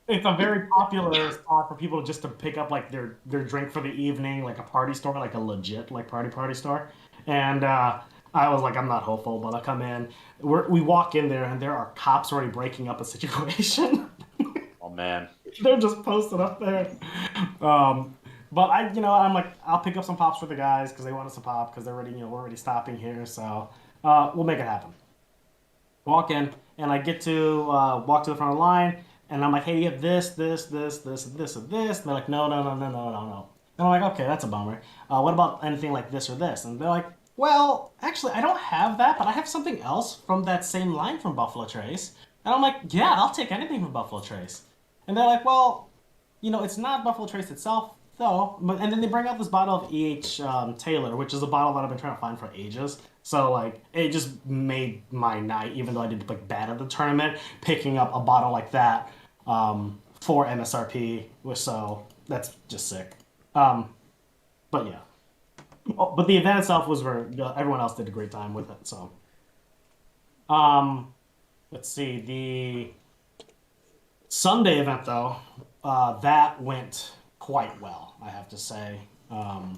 it's a very popular spot for people just to pick up like their drink for the evening, like a party store, like a legit like party store. And I was like, I'm not hopeful, but I come in. We walk in there, and there are cops already breaking up a situation. Oh man. They're just posted up there. But I'm like, I'll pick up some pops for the guys because they want us to pop because they're already, we're already stopping here, so we'll make it happen. Walk in, and I get to walk to the front of the line, and I'm like, hey, you have this, this, this, this, this, and this. And they're like, no, no, no, no, no, no, no. And I'm like, okay, that's a bummer. What about anything like this or this? And they're like, well, actually, I don't have that, but I have something else from that same line from Buffalo Trace. And I'm like, yeah, I'll take anything from Buffalo Trace. And they're like, well, it's not Buffalo Trace itself, though. And then they bring out this bottle of E.H. Taylor, which is a bottle that I've been trying to find for ages. So, like, it just made my night, even though I did, like, bad at the tournament, picking up a bottle like that for MSRP. So, that's just sick. But, yeah. Oh, but the event itself was everyone else did a great time with it, so. Let's see, the Sunday event, though, that went quite well, I have to say. I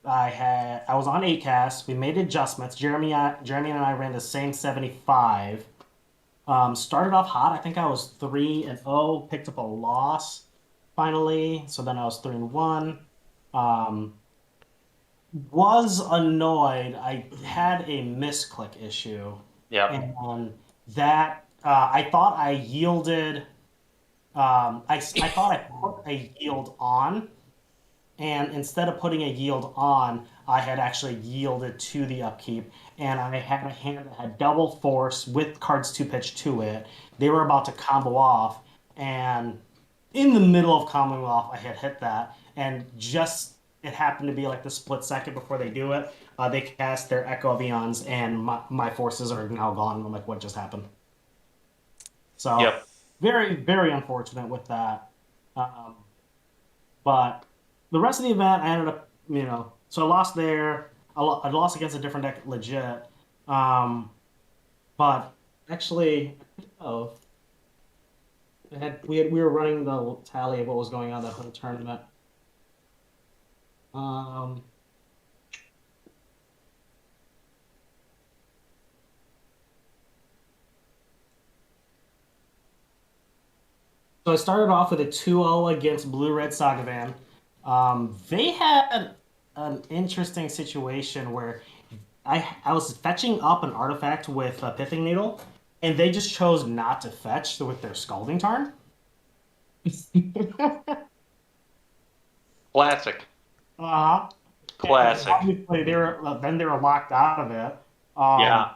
was on 8cast. We made adjustments. Jeremy and I ran the same 75. Started off hot. I think I was 3-0. Picked up a loss finally. So then I was 3-1. Was annoyed. I had a misclick issue. Yeah. And that I thought I yielded. I thought I put a yield on, and instead of putting a yield on, I had actually yielded to the upkeep, and I had a hand that had double force with cards to pitch to it. They were about to combo off, and in the middle of comboing off, I had hit that, and just it happened to be like the split second before they do it. They cast their Echo of Eons, and my forces are now gone. I'm like, what just happened? So, Yep. very, very unfortunate with that. But the rest of the event, I ended up, so I lost there. I lost against a different deck, legit. But actually, we were running the tally of what was going on that whole tournament. So I started off with a 2-0 against Blue Red Sagavan. They had an interesting situation where I was fetching up an artifact with a Pithing Needle, and they just chose not to fetch with their Scalding Tarn. Classic. Uh-huh. Classic. Obviously, they were locked out of it. Yeah.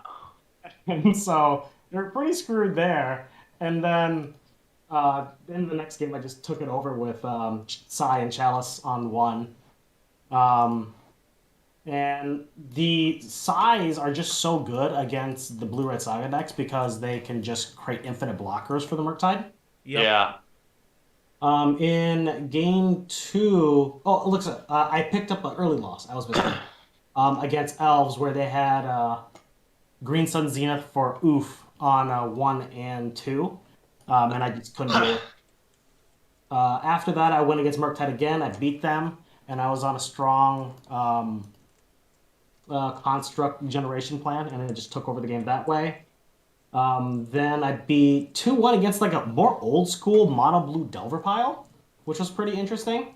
And so they're pretty screwed there. And then in the next game, I just took it over with Sai and Chalice on one. And the Sais are just so good against the Blue-Red Saga decks because they can just create infinite blockers for the Murktide. Yep. Yeah. In game 2, looks I picked up an early loss. I was busy. Against Elves, where they had Green Sun Zenith for Oof on 1 and 2, and I just couldn't do it. After that, I went against Murktide again. I beat them, and I was on a strong construct generation plan, and I just took over the game that way. Then I beat 2-1 against like a more old school mono blue Delver pile, which was pretty interesting.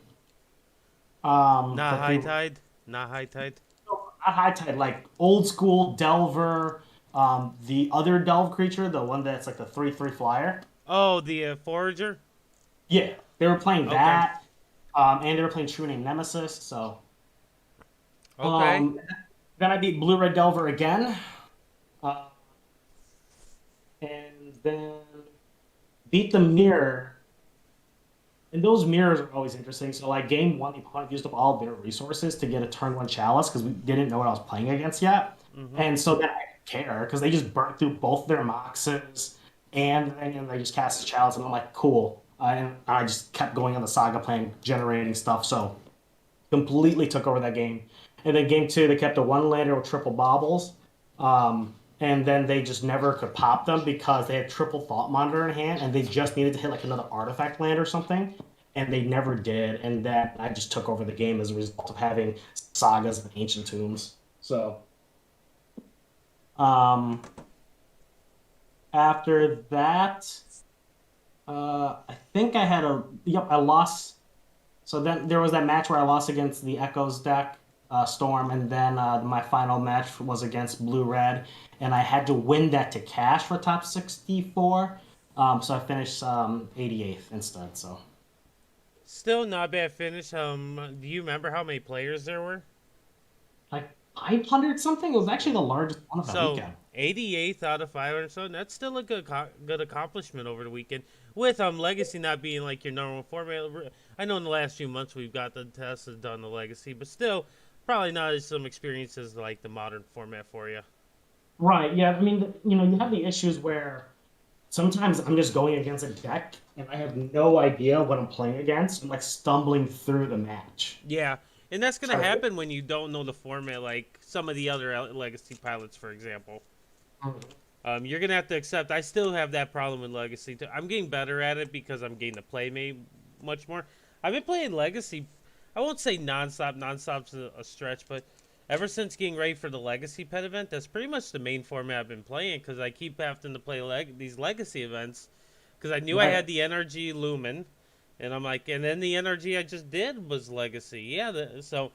Not high tide. Not high tide. Not high tide, like old school Delver. The other Delve creature, the one that's like the 3/3 flyer. Oh, the forager. Yeah, they were playing Okay. that, and they were playing True Name Nemesis. So Okay. Then I beat Blue Red Delver again, uh, and then beat the mirror. And those mirrors are always interesting. So like game one, the opponent used up all of their resources to get a turn one chalice because we didn't know what I was playing against yet. Mm-hmm. And so then I didn't care because they just burnt through both their moxes and they just cast the chalice and I'm like, cool. And I just kept going on the saga plan, generating stuff. So completely took over that game. And then game two, they kept a one lander with triple baubles. And then they just never could pop them because they had triple Thought Monitor in hand and they just needed to hit like another artifact land or something. And they never did. And then I just took over the game as a result of having sagas and ancient tombs. So um, after that, I think I had I lost. So then there was that match where I lost against the Echoes deck, Storm, and then my final match was against Blue Red, and I had to win that to cash for top 64. So I finished 88th instead. So Still not bad finish. Do you remember how many players there were? like 500 something. It was actually the largest one of that So weekend. 88th out of 500. So that's still a good accomplishment over the weekend. With Legacy not being like your number one format. I know in the last few months we've got the tests has done the Legacy, but still probably not as some experiences like the modern format for you. Right. Yeah. I mean, you have the issues where sometimes I'm just going against a deck and I have no idea what I'm playing against. I'm like stumbling through the match. Yeah, and that's gonna Trying to- happen when you don't know the format, like some of the other Legacy pilots, for example. You're gonna have to accept. I still have that problem with Legacy. Too. I'm getting better at it because I'm getting to play much more. I've been playing Legacy. I won't say nonstop. Nonstop's a stretch, but ever since getting ready for the Legacy Pet event, that's pretty much the main format I've been playing because I keep having to play these Legacy events because I knew I Right. had the Energy Lumen, and I'm like, and then the Energy I just did was Legacy. Yeah, so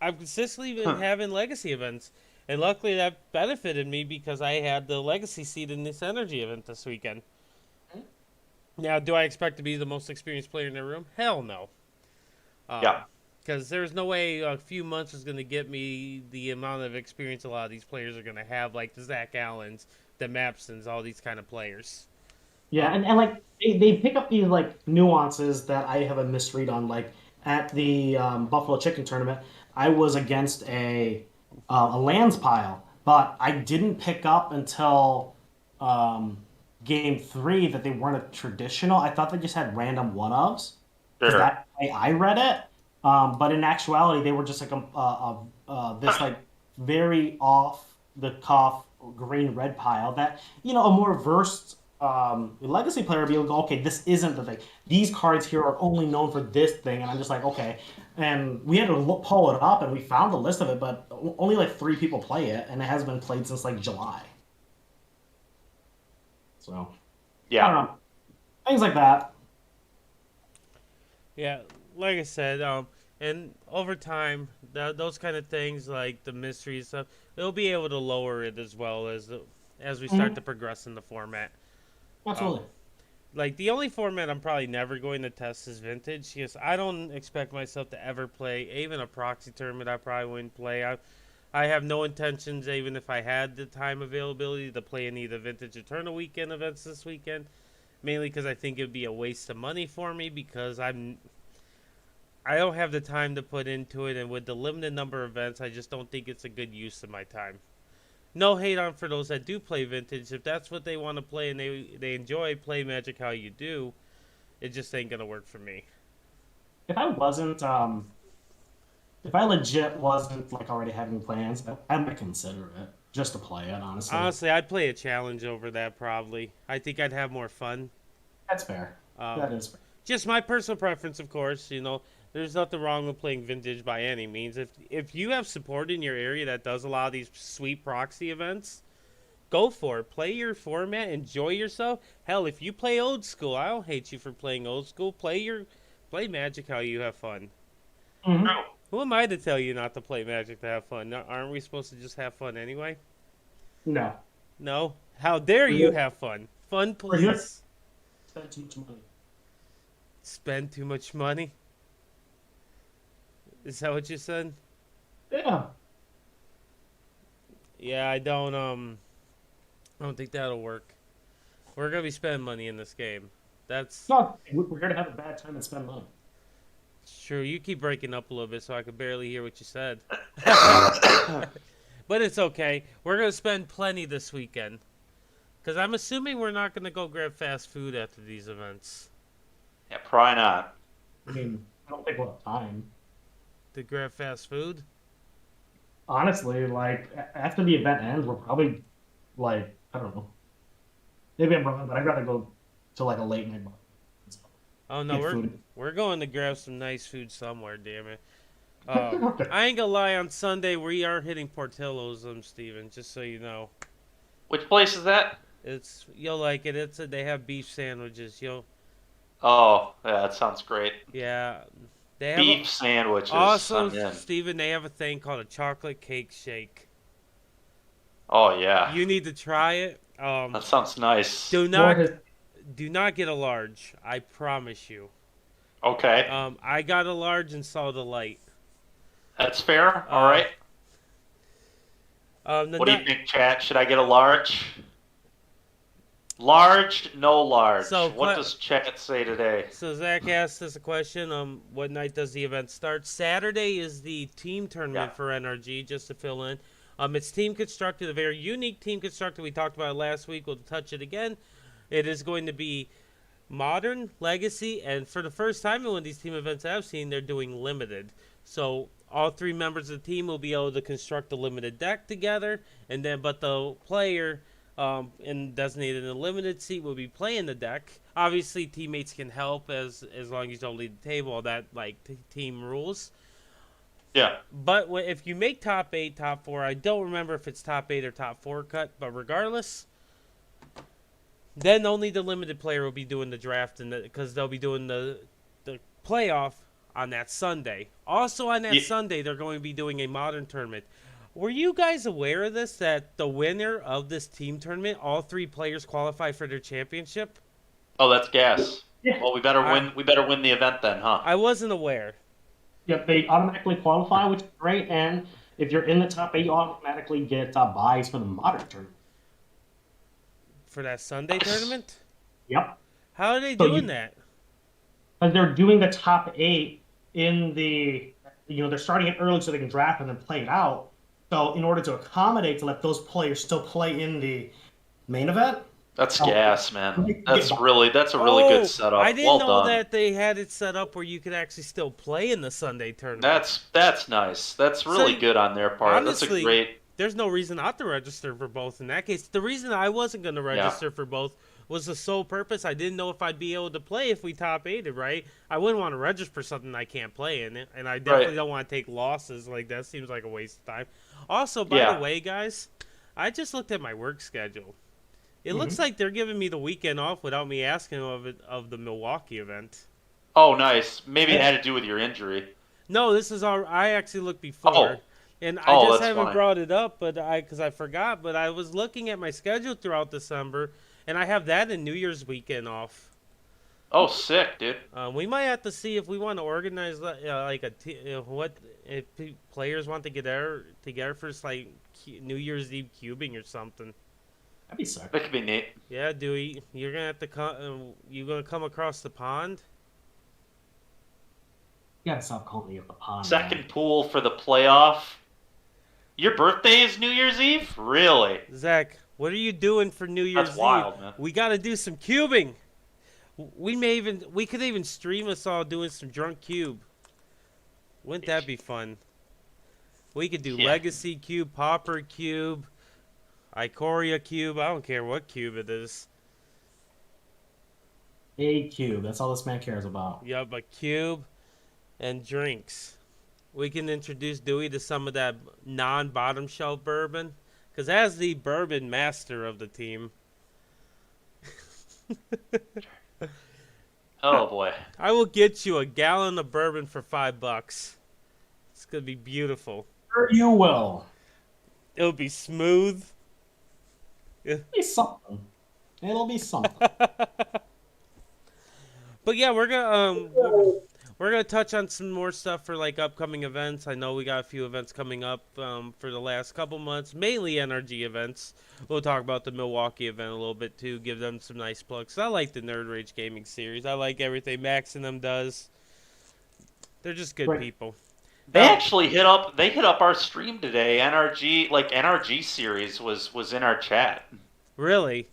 I've consistently been Huh. having Legacy events. And luckily that benefited me because I had the Legacy seed in this Energy event this weekend. Now, do I expect to be the most experienced player in the room? Hell no. Yeah. Because there's no way a few months is going to get me the amount of experience a lot of these players are going to have, like the Zach Allens, the Mapsons, all these kind of players. Yeah, Um, and like they pick up these like nuances that I have a misread on. Like at the Buffalo Chicken tournament, I was against a lands pile, but I didn't pick up until um, game three that they weren't a traditional. I thought they just had random one ofs because Sure. that way I read it. But in actuality, they were just like this like very off the cuff green red pile that a more versed legacy player would be able to go, okay, this isn't the thing. These cards here are only known for this thing, and I'm just like, okay. And we had to pull it up, and we found the list of it, but only like 3 people play it, and it hasn't been played since like July. So I don't Yeah. know, things like that. yeah, like I said, and over time, those kind of things like the mystery stuff, they'll be able to lower it as well as we start to Mhm. progress in the format. Um, Absolutely. like the only format I'm probably never going to test is vintage. Yes, I don't expect myself to ever play even a proxy tournament. I probably wouldn't play. I have no intentions, even if I had the time availability, to play any of the vintage Eternal weekend events this weekend. Mainly because I think it would be a waste of money for me because I don't have the time to put into it, and with the limited number of events, I just don't think it's a good use of my time. No hate on for those that do play vintage. If that's what they want to play and they enjoy play Magic how you do, it just ain't gonna work for me. If I wasn't, if I legit wasn't like already having plans, I might consider it just to play it. Honestly, Honestly, I'd play a challenge over that probably. I think I'd have more fun. that's fair. Um, That is fair. just my personal preference, of course. There's nothing wrong with playing vintage by any means. If you have support in your area that does a lot of these sweet proxy events, go for it. Play your format. Enjoy yourself. Hell, if you play old school, I don't hate you for playing old school. Play Magic how you have fun. Hmm. True. Who am I to tell you not to play Magic to have fun? Aren't we supposed to just have fun anyway? No, No. How dare we're you here. have fun? Fun, We're here to please. spend too much money. Spend too much money. Is that what you said? Yeah. Yeah, I don't think that'll work. We're gonna be spending money in this game. That's No, we're here to have a bad time and spend money. true. You keep breaking up a little bit, so I could barely hear what you said. But it's okay. We're gonna spend plenty this weekend. Cause I'm assuming we're not gonna go grab fast food after these events. Yeah, probably not. I mean, I don't think we'll have time. To grab fast food? Honestly, like after the event ends, we're probably like I don't know. Maybe I'm wrong, but I'd rather go to like a late night bar and stuff. Oh no, Get food. we're going to grab some nice food somewhere. Damn it. Okay. I ain't gonna lie. On Sunday we are hitting Portillo's, Steven. Just so you know, Which place is that? you'll like it. They have beef sandwiches. Oh, yeah, that sounds great. Yeah, they have Beef sandwiches. also, I'm in. Steven, they have a thing called a chocolate cake shake. Oh yeah, You need to try it. that sounds nice. Do More not his, do not get a large. I promise you. Okay, I got a large and saw the light. that's fair. All Uh, right. The What do you think, chat? Should I get a large? Large, no large. So, What does chat say today? So Zach asked us a question. What night does the event start? Saturday is the team tournament Yeah. for NRG. Just to fill in, it's team constructed, a very unique team constructed. We talked about it last week. We'll touch it again. It is going to be modern, legacy, and for the first time in one of these team events I've seen, they're doing limited. So all three members of the team will be able to construct a limited deck together, and then but the player and designated in a limited seat will be playing the deck. Obviously, teammates can help as long as you don't lead the table. That like team rules. Yeah. But if you make top 8, top 4, I don't remember if it's top 8 or top 4 cut. But regardless, then only the limited player will be doing the draft, and because they'll be doing the playoff on that Sunday. Also on that Sunday, they're going to be doing a modern tournament. Were you guys aware of this? That the winner of this team tournament, all 3 players qualify for their championship? Oh, that's gas. Yeah. Well, we better win. We better win the event then, huh? I wasn't aware. Yep, they automatically qualify, which is great. And if you're in the top 8, you automatically get buys for the modern tournament. For that Sunday tournament? Yep. How are they So doing that? Because they're doing the top 8 in the, they're starting it early so they can draft and then play it out. So in order to accommodate to let those players still play in the main event. That's gas, man. That's a really Oh, good setup. I didn't Well know done. that they had it set up where you could actually still play in the Sunday tournament. That's nice. That's really good on their part. That's a Honestly, great. there's no reason not to register for both in that case. The reason I wasn't going to register for both was the sole purpose. I didn't know if I'd be able to play if we top 8'd, right? I wouldn't want to register for something I can't play in, and I definitely don't want to take losses. Like, that seems like a waste of time. Also, by the way, guys, I just looked at my work schedule. It looks like they're giving me the weekend off without me asking of the Milwaukee event. Oh, nice. Maybe it had to do with your injury. No, this is all. I actually looked before, and I just haven't brought it up, but because I forgot. But I was looking at my schedule throughout December, and I have that and New Year's weekend off. Oh, sick, dude. We might have to see if we want to organize like what if players want to get there together for like New Year's Eve cubing or something. That'd be sick. That could be neat. Yeah, Dewey, you're gonna have to come. You gonna come across the pond? You gotta stop calling it the pond. Second Man. pool for the playoff. Your birthday is New Year's Eve? Really? Zach, what are you doing for New Year's That's wild, Eve? man. We got to do some cubing. We could even stream us all doing some drunk cube. Wouldn't that be fun? We could do Legacy Cube, Pauper Cube, Ikoria Cube. I don't care what cube it is. A cube. That's all this man cares about. Yup, a cube and drinks. We can introduce Dewey to some of that non-bottom shelf bourbon. Because as the bourbon master of the team... Oh, boy. I will get you a gallon of bourbon for $5. It's going to be beautiful. Sure you will. It'll be smooth. It'll be something. It'll be something. But yeah, we're we're gonna touch on some more stuff for like upcoming events. I know we got a few events coming up for the last couple months, mainly NRG events. We'll talk about the Milwaukee event a little bit too, give them some nice plugs. I like the Nerd Rage Gaming series. I like everything Max and them does. They're just good Great. people. They Now, actually hit up. They hit up our stream today. NRG series was in our chat. really,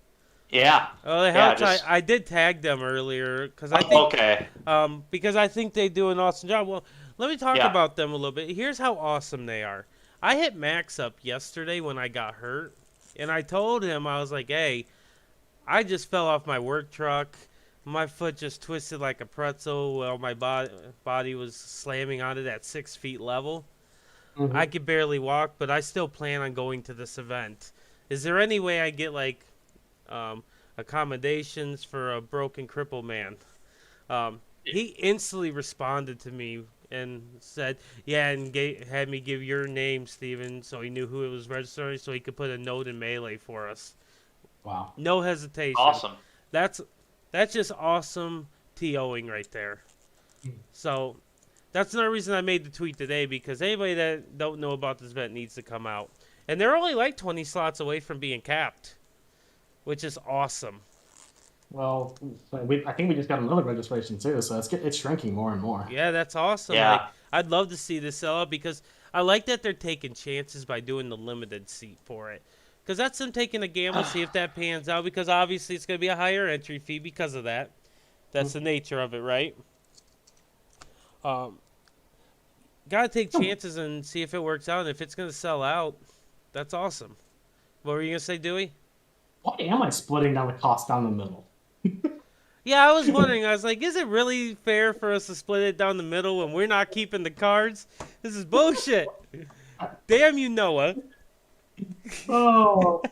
Yeah, oh, it yeah. helps. Just I did tag them earlier okay. because I think they do an awesome job. Well, let me talk Yeah. about them a little bit. Here's how awesome they are. I hit Max up yesterday when I got hurt, and I told him I was like, "Hey, I just fell off my work truck. My foot just twisted like a pretzel while my body was slamming on it at 6 feet level. I Mhm. could barely walk, but I still plan on going to this event. Is there any way I get like um, accommodations for a broken cripple man?" He instantly responded to me and said, "Yeah," and had me give your name, Steven, so he knew who it was registering, so he could put a note in Melee for us. Wow. No hesitation. Awesome. That's that's just awesome TOing right there. So that's another reason I made the tweet today, because anybody that don't know about this event needs to come out. And they're only like 20 slots away from being capped, which is awesome. Well, I think we just got another registration too, so it's shrinking more and more. Yeah, that's awesome. Like, Yeah. I'd love to see this sell out, because I like that they're taking chances by doing the limited seat for it. Because that's them taking a gamble, see if that pans out, because obviously it's going to be a higher entry fee because of that. That's the nature of it, right? Gotta take chances and see if it works out. And if it's gonna sell out, that's awesome. What were you gonna say, Dewey? Why am I splitting down the cost down the middle? Yeah, I was wondering. I was like, is it really fair for us to split it down the middle when we're not keeping the cards? This is bullshit. Damn you, Noah. Oh,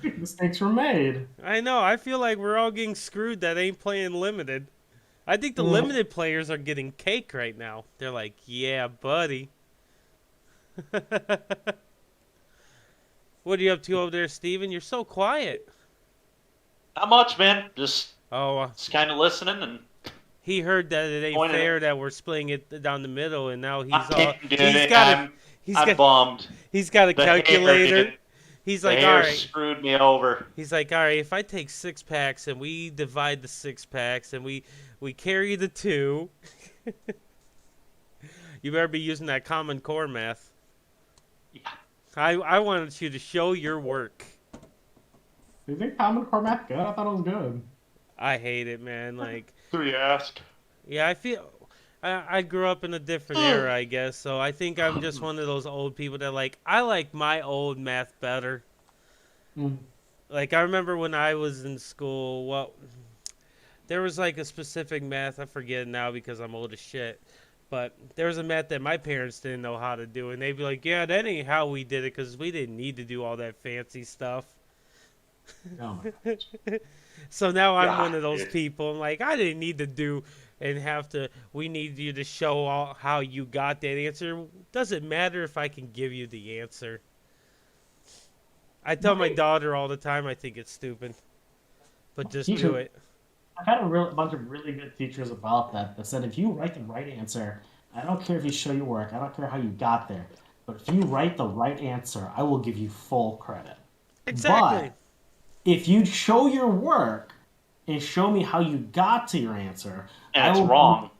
mistakes were made. I know. I feel like we're all getting screwed that ain't playing limited. I think the limited players are getting cake right now. They're like, yeah, buddy. What are you up to over there, Steven? You're so quiet. Not much, man. Oh, Just kind of listening and he heard that it ain't pointing. fair that we're splitting it down the middle, and now I'm bummed. he's got a The hater calculator. did- He's The like, all hair right. screwed me over. He's like, all right. If I take 6 packs and we divide the 6 packs and we carry the 2, you better be using that Common Core math. Yeah. I wanted you to show your work. Do you think Common Core math good? I thought it was good. I hate it, man. Like, Who you ask? yeah, I feel. I grew up in a different era, I guess, so I think I'm just one of those old people that I like my old math better. Mm. Like, I remember when I was in school, well, there was like a specific math, I forget it now because I'm old as shit, but there was a math that my parents didn't know how to do, and they'd be like, yeah, that ain't how we did it because we didn't need to do all that fancy stuff. Oh my gosh. So now I'm God, one of those dude. people. I'm like, I didn't need to do and have to. We need you to show all how you got that answer. Doesn't matter if I can give you the answer. I tell my daughter all the time I think it's stupid, but just do it. I've had bunch of really good teachers about that said if you write the right answer, I don't care if you show your work, I don't care how you got there, but if you write the right answer, I will give you full credit. Exactly. But if you show your work and show me how you got to your answer, And I it's will wrong.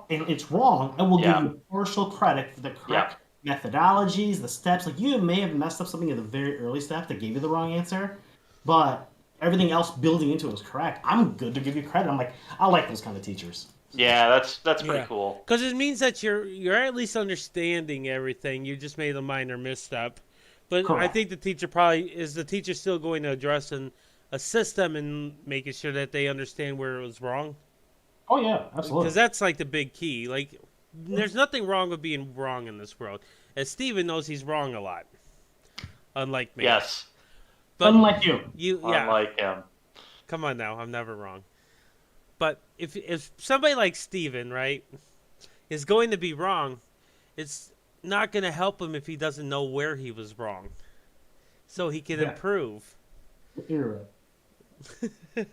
and it's wrong, I will Yeah. give you partial credit for the Yeah. correct methodologies, the steps. Like you may have messed up something in the very early step that gave you the wrong answer, but everything else building into it was correct. I'm good to give you credit. I'm like, I like those kind of teachers. Yeah, that's pretty Yeah. cool. Because it means that you're at least understanding everything. You just made a minor misstep. But I Correct. think the teacher is the teacher still going to address and assist them in making sure that they understand where it was wrong. Oh yeah, absolutely. Because that's like the big key. Like, there's nothing wrong with being wrong in this world. As Steven knows, he's wrong a lot. Unlike me. Yes. But unlike you. yeah. Unlike him. Come on now, I'm never wrong. But if somebody like Steven, right, is going to be wrong, it's not going to help him if he doesn't know where he was wrong. So he can Yeah. improve. You're right.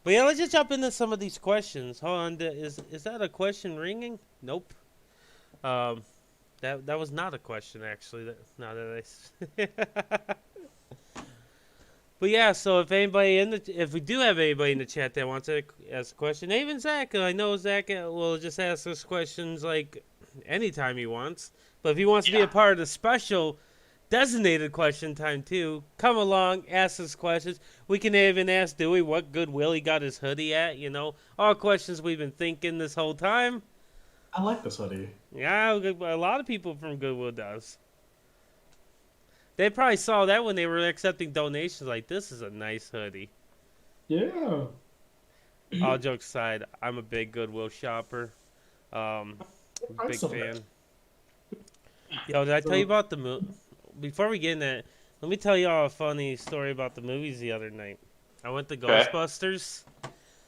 But yeah, let's just jump into some of these questions. Hold on, is that a question ringing? Nope. Um, that was not a question actually. Now that I. But yeah, so if we do have anybody in the chat that wants to ask a question, even Zach, I know Zach will just ask us questions like anytime he wants. But if he wants to be a part of the special designated question time too, come along, ask us questions. We can even ask Dewey what Goodwill he got his hoodie at. All questions we've been thinking this whole time. I like this hoodie. Yeah, a lot of people from Goodwill does. They probably saw that when they were accepting donations. Like, this is a nice hoodie. Yeah. All jokes aside, I'm a big Goodwill shopper. Big fan. Yo, did I tell you about the movie? Before we get in that, let me tell y'all a funny story about the movies the other night. I went to Ghostbusters,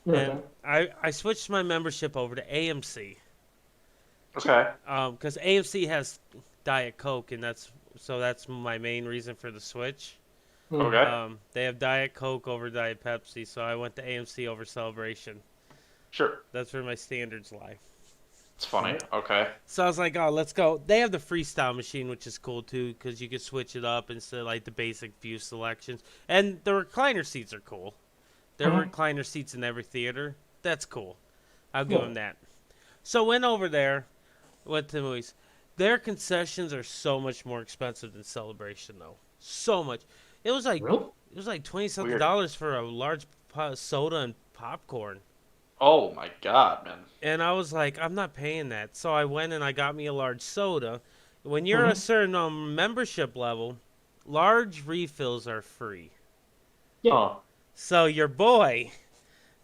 and I switched my membership over to AMC. Okay. Because AMC has Diet Coke, and that's my main reason for the switch. Okay. They have Diet Coke over Diet Pepsi, so I went to AMC over Celebration. Sure. That's where my standards lie. It's funny. Okay. So I was like, oh, let's go. They have the freestyle machine, which is cool too, because you can switch it up instead of like the basic view selections. And the recliner seats are cool. There are recliner seats in every theater. That's cool. I'll give them that. So went over there, went to the movies. Their concessions are so much more expensive than Celebration, though. So much. It was like $20-something for a large soda and popcorn. Oh my God, man. And I was like, I'm not paying that. So I went and I got me a large soda. When you're a certain membership level, large refills are free. Yeah. So your boy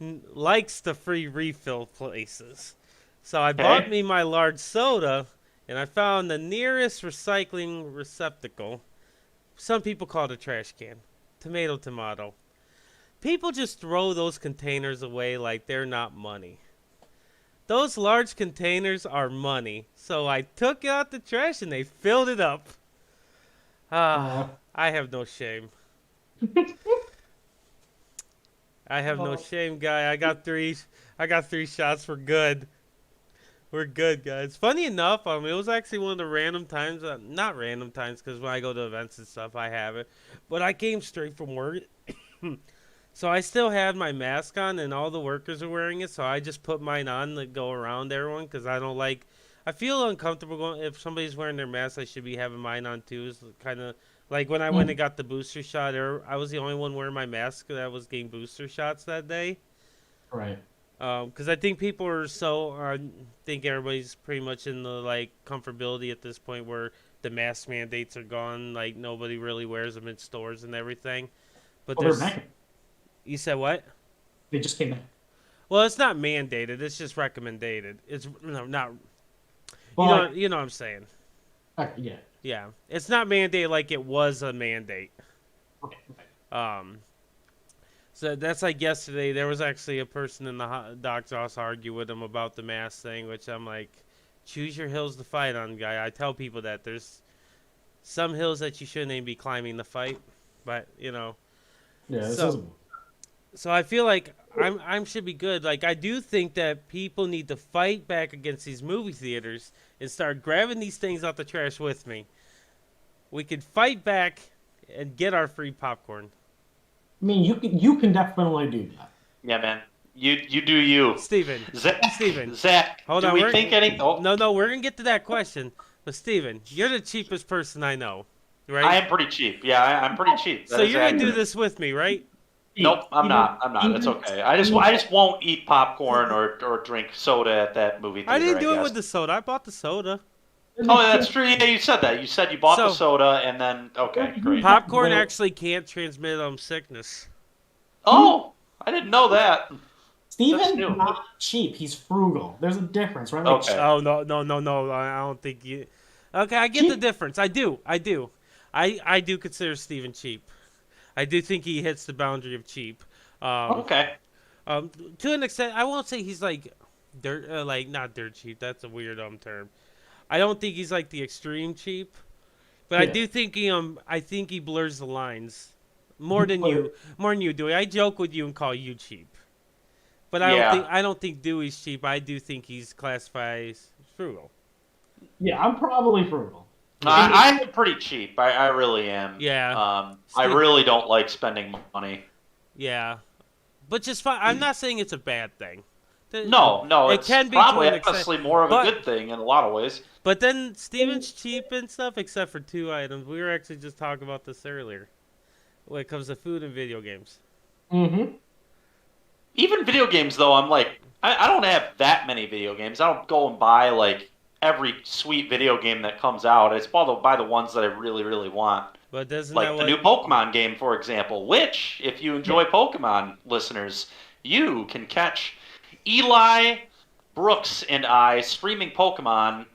likes the free refill places. So I bought me my large soda, and I found the nearest recycling receptacle. Some people call it a trash can. Tomato. People just throw those containers away like they're not money. Those large containers are money. So I took out the trash and they filled it up. I have no shame. I have no shame, guy. I got three shots. We're good. We're good, guys. Funny enough, it was actually one of the random times, not random times, because when I go to events and stuff, I have it. But I came straight from work. So I still had my mask on, and all the workers are wearing it. So I just put mine on to go around everyone, because I feel uncomfortable going, if somebody's wearing their mask, I should be having mine on too. It's kind of like when I went and got the booster shot, I was the only one wearing my mask that was getting booster shots that day. Right. Because I think people are I think everybody's pretty much in the comfortability at this point where the mask mandates are gone. Like nobody really wears them in stores and everything. But they're back. You said what? They just came back. Well, it's not mandated. It's just recommended. It's not. Well, you know what I'm saying. Yeah. Yeah, it's not mandated like it was a mandate. Okay. So that's like yesterday. There was actually a person in the doctor's office argue with him about the mask thing, which I'm like, choose your hills to fight on, guy. I tell people that there's some hills that you shouldn't even be climbing to fight, but Yeah. So I feel like I should be good. Like I do think that people need to fight back against these movie theaters and start grabbing these things out the trash with me. We could fight back and get our free popcorn. I mean, you can definitely do that. Yeah, man. You do you. Steven. Zach. Hold do on. we think any? Oh. No. We're gonna get to that question. But Steven, you're the cheapest person I know, right? I am pretty cheap. Yeah, I'm pretty cheap. So you're gonna do this with me, right? Nope, I'm not. It's okay. I just won't eat popcorn or drink soda at that movie theater. I didn't do it with the soda. I bought the soda. Oh, that's true. Yeah, you said that. You said you bought the soda and then okay, great. Popcorn actually can't transmit sickness. Oh, I didn't know that. Steven's not cheap. He's frugal. There's a difference, right? Okay. Oh no! I don't think you. Okay, I get the difference. I do. I do consider Steven cheap. I do think he hits the boundary of cheap. Okay. To an extent, I won't say he's like dirt, not dirt cheap. That's a weird term. I don't think he's like the extreme cheap, but I do think I think he blurs the lines more than you do. I joke with you and call you cheap. But Yeah. I don't think Dewey's cheap. I do think he's classified as frugal. Yeah, I'm probably frugal. I, Yeah. I am pretty cheap. I really am. Yeah. I Steve, really don't like spending money. yeah. But just fine. I'm not saying it's a bad thing. No, It it's can be to probably an extent. honestly more of a But good thing in a lot of ways. but then Steven's cheap and stuff, except for 2 items. We were actually just talking about this earlier. When it comes to food and video games. Mm-hmm. Even video games, though, I'm like, I don't have that many video games. I don't go and buy like every sweet video game that comes out. It's by the ones that I really, really want. But doesn't that Like the new Pokemon game, for example, which, if you enjoy Pokemon, listeners, you can catch Eli, Brooks, and I streaming Pokemon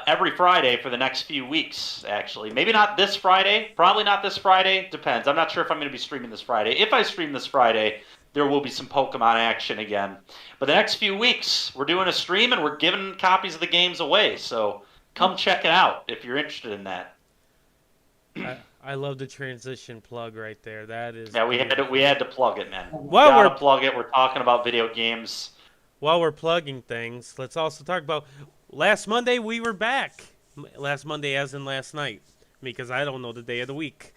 every Friday for the next few weeks, actually. Maybe not this Friday. Probably not this Friday. Depends. I'm not sure if I'm going to be streaming this Friday. If I stream this Friday, there will be some Pokemon action again. But the next few weeks, we're doing a stream and we're giving copies of the games away. So come check it out if you're interested in that. I love the transition plug right there. That is. Yeah, we had to plug it, man. Well, Gotta plug it. We're talking about video games. While we're plugging things, let's also talk about last Monday we were back. Last Monday, as in last night, because I don't know the day of the week.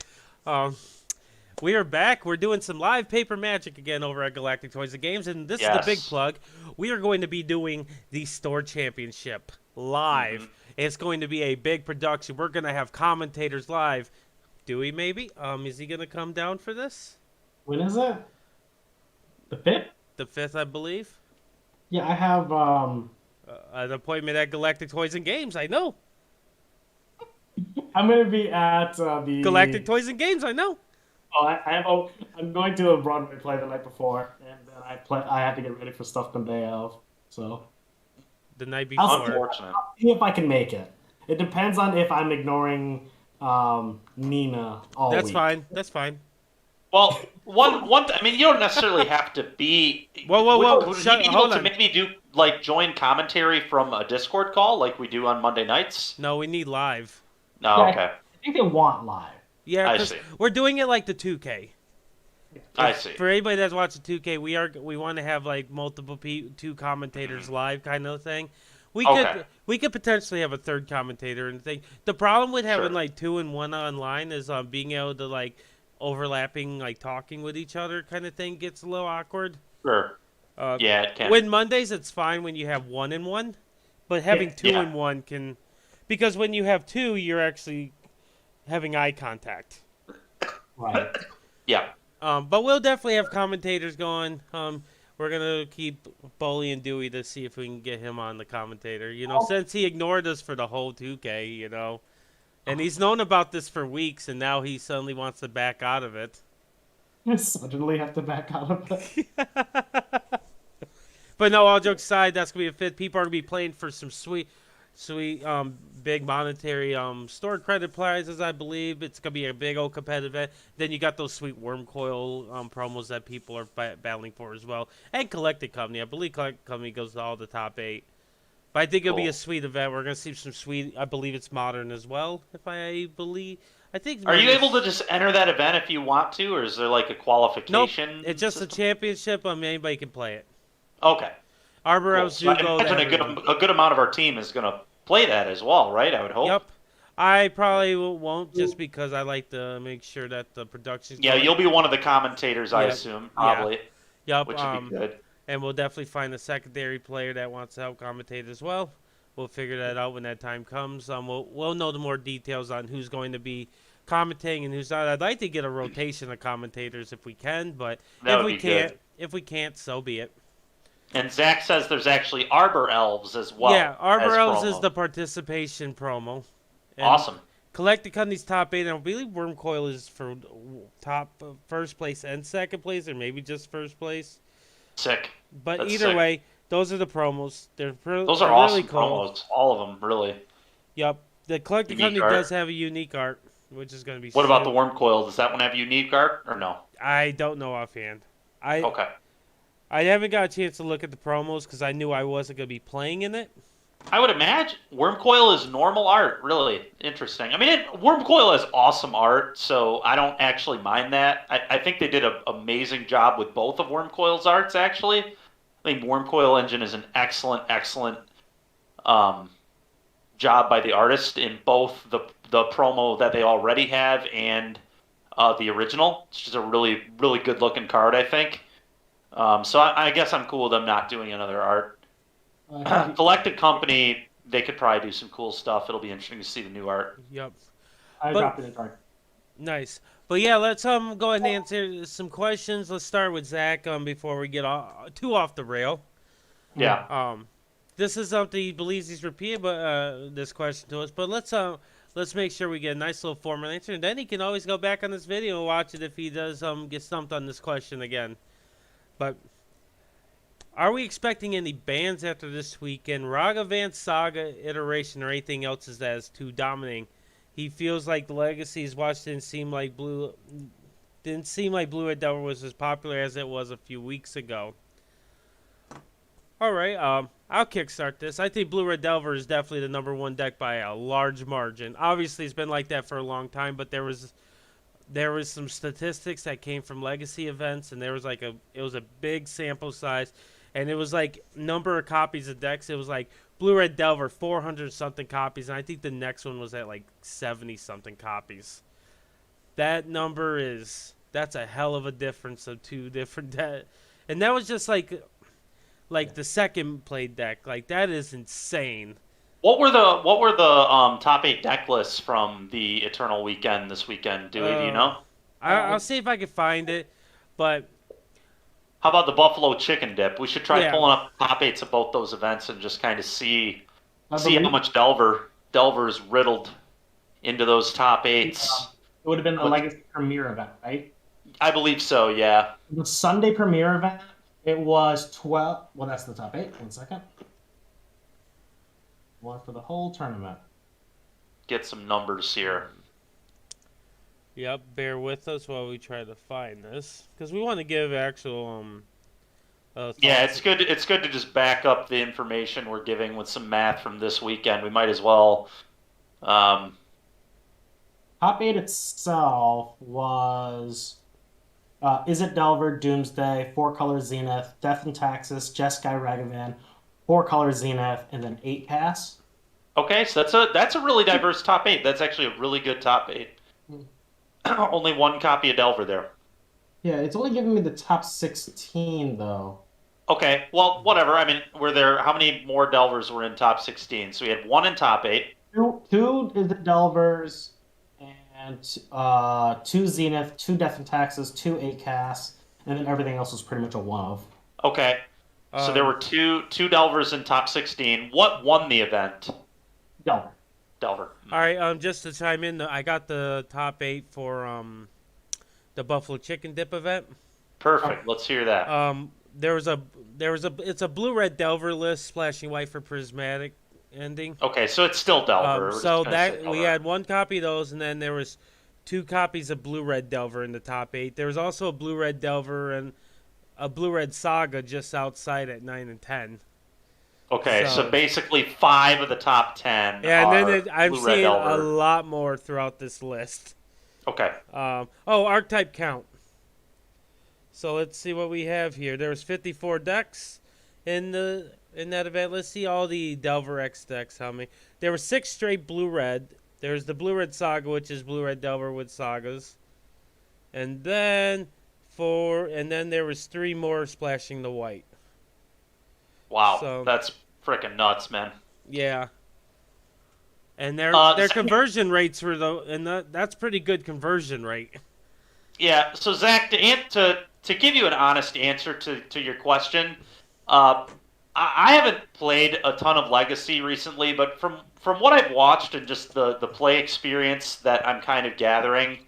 We are back. We're doing some live paper magic again over at Galactic Toys and Games, and this is the big plug. We are going to be doing the Store Championship live. Mm-hmm. It's going to be a big production. We're going to have commentators live. Dewey, maybe? Is he going to come down for this? When is it? The 5th? The 5th, I believe. Yeah, I have an appointment at Galactic Toys and Games. I know. I'm going to be at the Galactic Toys and Games. I know. Oh, I'm going to a Broadway play the night before, and then I have to get ready for stuff the day of. So the night before. Unfortunate. I'll see if I can make it. It depends on if I'm ignoring Nina all That's week. fine. That's fine. Well, I mean, you don't necessarily have to be. Whoa! Would you be able to maybe join commentary from a Discord call like we do on Monday nights? No, we need live. No, okay. I think they want live. Yeah, I see. We're doing it like the 2K. I see. For anybody that's watching 2K, we want to have like multiple two commentators live kind of thing. We could potentially have a third commentator and thing. The problem with having like 2 and 1 online is being able to like overlapping like talking with each other kind of thing gets a little awkward. Sure. Yeah, it can. When Mondays, it's fine when you have 1 and 1, but having 2 and 1 can, because when you have 2, you're actually having eye contact. Right. Yeah. But we'll definitely have commentators going. We're gonna keep Bully and Dewey to see if we can get him on the commentator. You know, since he ignored us for the whole 2K, you know, and he's known about this for weeks, and now he suddenly wants to back out of it. I suddenly have to back out of it. But no, all jokes aside, that's gonna be a fit. People are gonna be playing for some sweet, big monetary store credit prizes. I believe it's gonna be a big old competitive event. Then you got those sweet worm coil promos that people are battling for as well. And Collected Company, I believe Collected Company goes to all the top 8. But I think it'll be a sweet event. We're gonna see some sweet. I believe it's modern as well. I think. Are you able to just enter that event if you want to, or is there like a qualification? Nope. It's just a championship. Anybody can play it. Okay. Arbor Cool. So I imagine a good amount of our team is going to play that as well, right? I would hope. Yep. I probably won't just because I like to make sure that the production's Yeah, going. you'll be one of the commentators, I assume, probably. Yep. Which would be good. And we'll definitely find a secondary player that wants to help commentate as well. We'll figure that out when that time comes. We'll know the more details on who's going to be commentating and who's not. I'd like to get a rotation of commentators if we can, but if we can't, so be it. And Zach says there's actually Arbor Elves as well. Yeah, Arbor Elves is the participation promo. And awesome. Collected Company's top 8, and I believe Worm Coil is for first place and second place, or maybe just first place. Sick. But That's either sick. way, those are the promos. Those are really awesome cool. promos. All of them, really. Yep. The Collected Company art. does have a unique art, which is going to be What about the Worm Coil? Does that one have unique art or no? I don't know offhand. Okay. I haven't got a chance to look at the promos because I knew I wasn't going to be playing in it. I would imagine Worm Coil is normal art. Really interesting. I mean, Worm Coil has awesome art, so I don't actually mind that. I think they did an amazing job with both of Worm Coil's arts, actually. I think Worm Coil Engine is an excellent um, job by the artist in both the promo that they already have and the original. It's just a really good looking card, I think. So I guess I'm cool with them not doing another art. Collected Company, they could probably do some cool stuff. It'll be interesting to see the new art. Yep. I But- dropped it in card. Nice. But yeah, let's go ahead and answer some questions. Let's start with Zach before we get too off the rail. Yeah. This is something he believes he's repeated, but this question to us. But let's make sure we get a nice little formal answer, and then he can always go back on this video and watch it if he does get stumped on this question again. But are we expecting any bans after this weekend? Ragavan Saga iteration or anything else is that is too dominating. He feels like the legacies watched didn't seem like Blue Red Delver was as popular as it was a few weeks ago. All right, I'll kickstart this. I think Blue Red Delver is definitely the #1 deck by a large margin. Obviously, it's been like that for a long time, but there was some statistics that came from legacy events, and there was it was a big sample size, and it was like number of copies of decks. It was like Blue Red Delver 400 something copies, and I think the next one was at like 70 something copies. That number that's a hell of a difference of two different decks, and that was just like the second played deck. Like that is insane. What were the top 8 deck lists from the Eternal Weekend this weekend? Do you know? I'll see if I can find it, but How about the Buffalo Chicken Dip? We should try Yeah. pulling up top 8s of both those events and just kind of see I how believe- much Delver's riddled into those top 8s. It would have been the Legacy Premier event, right? I believe so, yeah. The Sunday Premier event, it was 12. Well, that's the top 8. 1 second. One for the whole tournament. Get some numbers here. yep, bear with us while we try to find this because we want to give actual Yeah, thoughts. it's good. It's good to just back up the information we're giving with some math from this weekend. We might as well. Top 8 itself was Is It Delver, Doomsday, 4-color Zenith, Death and Taxes, Jeskai Ragavan, 4-color Zenith, and then 8 Pass. Okay, so that's a really diverse top 8. That's actually a really good top 8. Only one copy of Delver there. Yeah, it's only giving me the top 16 though. Okay, well, whatever. I mean, were there how many more Delvers were in top 16? So we had one in top 8. Two Is It Delvers, and 2 Zenith, 2 Death and Taxes, 2 8 Cast, and then everything else was pretty much a one of. Okay, so there were two Delvers in top 16. What won the event? Delver. Delver. All right, just to chime in, I got the top 8 for the Buffalo Chicken Dip event. Perfect. Let's hear that. It's a Blue Red Delver list, splashing white for prismatic ending. Okay, so it's still Delver. We're just So gonna say that we Delver. had one copy of those, and then there was 2 copies of Blue Red Delver in the top 8. There was also a Blue Red Delver and a Blue Red Saga just outside at 9 and 10. Okay, so so- basically 5 of the top 10 Yeah, and are then I'm Blue Red seeing a Delver. lot more throughout this list. Okay. Archetype Count. So let's see what we have here. There was 54 decks in that event. Let's see all the Delver X decks. How many? There were 6 straight Blue Red. There's the Blue Red Saga, which is Blue Red Delver with sagas, and then there was 3 more splashing the white. Wow, So- that's freaking nuts, man. Yeah. And their Zach- conversion rates were that's pretty good conversion rate. Yeah, so Zach, to give you an honest answer to your question, I haven't played a ton of Legacy recently, but from what I've watched and just the play experience that I'm kind of gathering,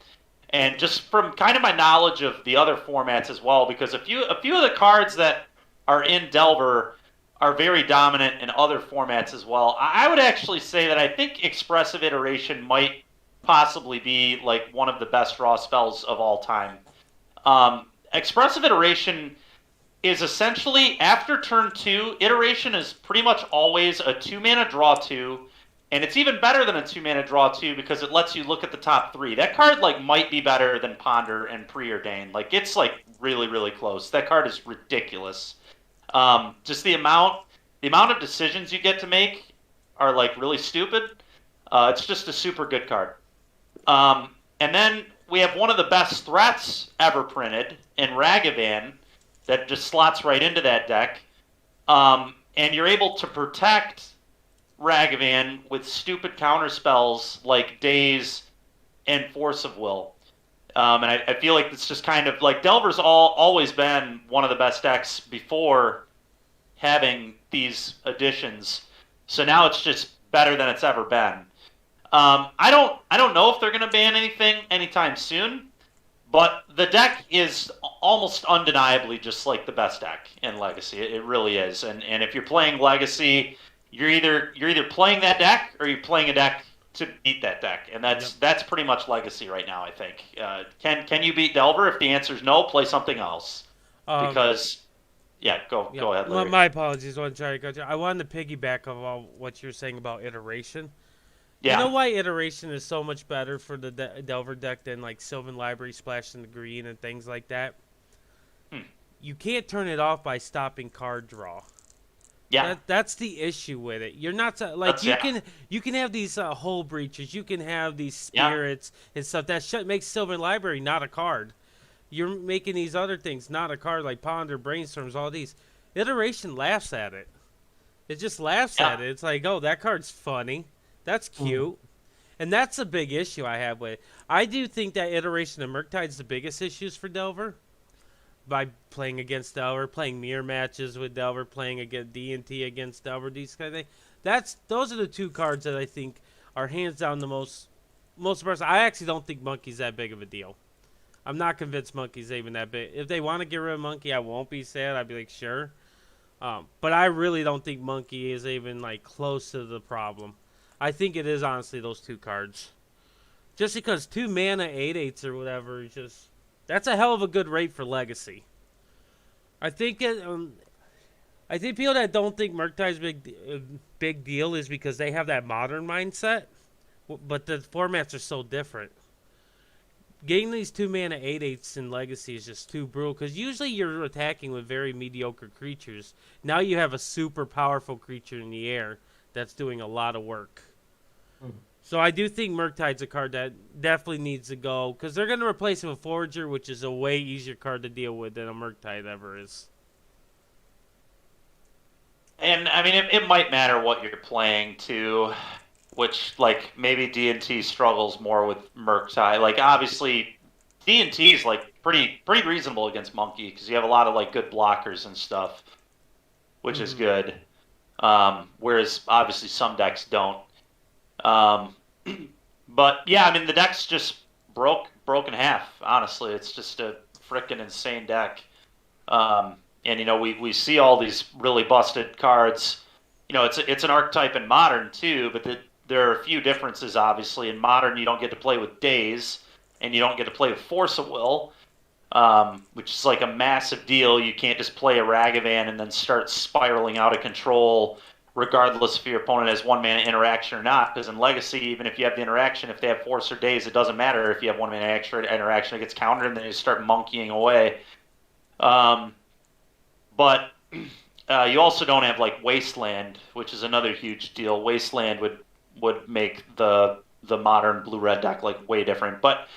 and just from kind of my knowledge of the other formats as well, because a few of the cards that are in Delver are very dominant in other formats as well. I would actually say that I think Expressive Iteration might possibly be like one of the best draw spells of all time. Expressive Iteration is essentially, after turn 2, Iteration is pretty much always a 2-mana draw 2, and it's even better than a 2-mana draw 2 because it lets you look at the top 3. That card might be better than Ponder and Preordain. It's really, really close. That card is ridiculous. Just the amount of decisions you get to make are like really stupid. It's just a super good card. And then we have one of the best threats ever printed in Ragavan that just slots right into that deck. And you're able to protect Ragavan with stupid counter spells like Daze and Force of Will. And I feel like it's just kind of like Delver's always been one of the best decks before having these additions. So now it's just better than it's ever been. I don't know if they're going to ban anything anytime soon, but the deck is almost undeniably just like the best deck in Legacy. It really is. And if you're playing Legacy, you're either playing that deck or you're playing a deck to beat that deck, and that's pretty much Legacy right now. I think. Can you beat Delver? If the answer is no, play something else. Because go ahead, Larry. My apologies. I wanted to piggyback on all what you're saying about iteration. Yeah. You know why iteration is so much better for the Delver deck than like Sylvan Library, Splash in the Green, and things like that? You can't turn it off by stopping card draw. Yeah, that's the issue with it. You're not like you can have these hole breaches, you can have these spirits and stuff. That makes Sylvan Library not a card. You're making these other things not a card, like Ponder, Brainstorms, all these. Iteration laughs at it. It just laughs at it. It's like, oh, that card's funny. That's cute. And that's a big issue I have with it. I do think that iteration of Murktide's the biggest issues for Delver. By playing against Delver, playing mirror matches with Delver, playing against D&T against Delver, these kind of things. Those are the two cards that I think are hands down the most impressive. I actually don't think Monkey's that big of a deal. I'm not convinced Monkey's even that big. If they want to get rid of Monkey, I won't be sad. I'd be like, sure. But I really don't think Monkey is even like close to the problem. I think it is honestly those two cards. Just because 2 mana 8/8s or whatever is just... That's a hell of a good rate for Legacy. I think people that don't think Murktide's big deal is because they have that modern mindset, but the formats are so different. Getting these 2 mana 8/8s in Legacy is just too brutal because usually you're attacking with very mediocre creatures. Now you have a super powerful creature in the air that's doing a lot of work. So I do think Murktide's a card that definitely needs to go because they're going to replace it with Forager, which is a way easier card to deal with than a Murktide ever is. And I mean, it might matter what you're playing too, which like maybe D&T struggles more with Murktide. Like obviously, D&T is like pretty reasonable against Monkey because you have a lot of like good blockers and stuff, which is good. Whereas obviously some decks don't. But yeah, I mean the deck's just broke in half. Honestly, it's just a freaking insane deck. And you know we see all these really busted cards. You know it's an archetype in Modern too, but there are a few differences. Obviously, in Modern you don't get to play with Daze, and you don't get to play with Force of Will, which is like a massive deal. You can't just play a Ragavan and then start spiraling out of control, regardless if your opponent has 1 mana interaction or not. Because in Legacy, even if you have the interaction, if they have Force or Daze, it doesn't matter. If you have 1 mana extra interaction, it gets countered, and then you start monkeying away. But you also don't have like Wasteland, which is another huge deal. Wasteland would make the Modern blue-red deck like way different. But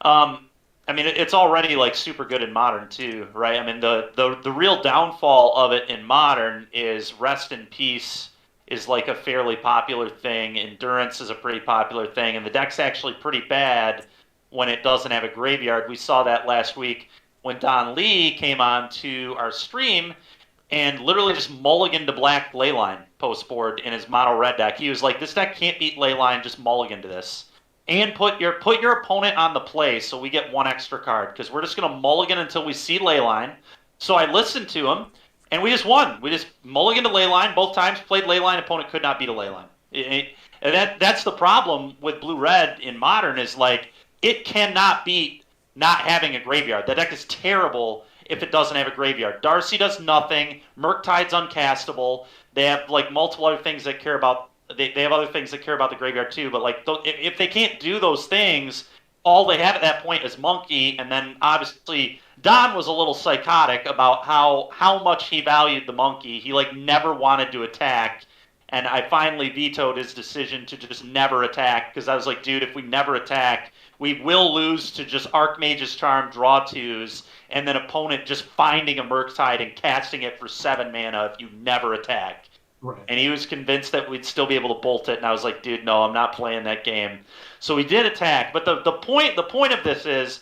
I mean, it's already like super good in Modern too, right? I mean, the real downfall of it in Modern is Rest in Peace is like a fairly popular thing. Endurance is a pretty popular thing, and the deck's actually pretty bad when it doesn't have a graveyard. We saw that last week when Don Lee came on to our stream and literally just mulliganed to black Leyline post-board in his mono red deck. He was like, this deck can't beat Leyline, just mulligan to this. And put your opponent on the play so we get 1 extra card, because we're just going to mulligan until we see Leyline. So I listened to him, and we just won. We just mulliganed to Leyline both times, played Leyline, opponent could not beat a Leyline. And that's the problem with blue-red in Modern is, like, it cannot beat not having a graveyard. That deck is terrible if it doesn't have a graveyard. Darcy does nothing. Murktide's uncastable. They have, like, multiple other things that care about... They have other things that care about the graveyard too, but like if they can't do those things, all they have at that point is Monkey, and then obviously Don was a little psychotic about how much he valued the Monkey. He like never wanted to attack, and I finally vetoed his decision to just never attack because I was like, dude, if we never attack, we will lose to just Archmage's Charm, draw twos, and then opponent just finding a Murktide and casting it for 7 mana if you never attack. Right. And he was convinced that we'd still be able to bolt it, and I was like, dude, no, I'm not playing that game. So we did attack, but the point of this is,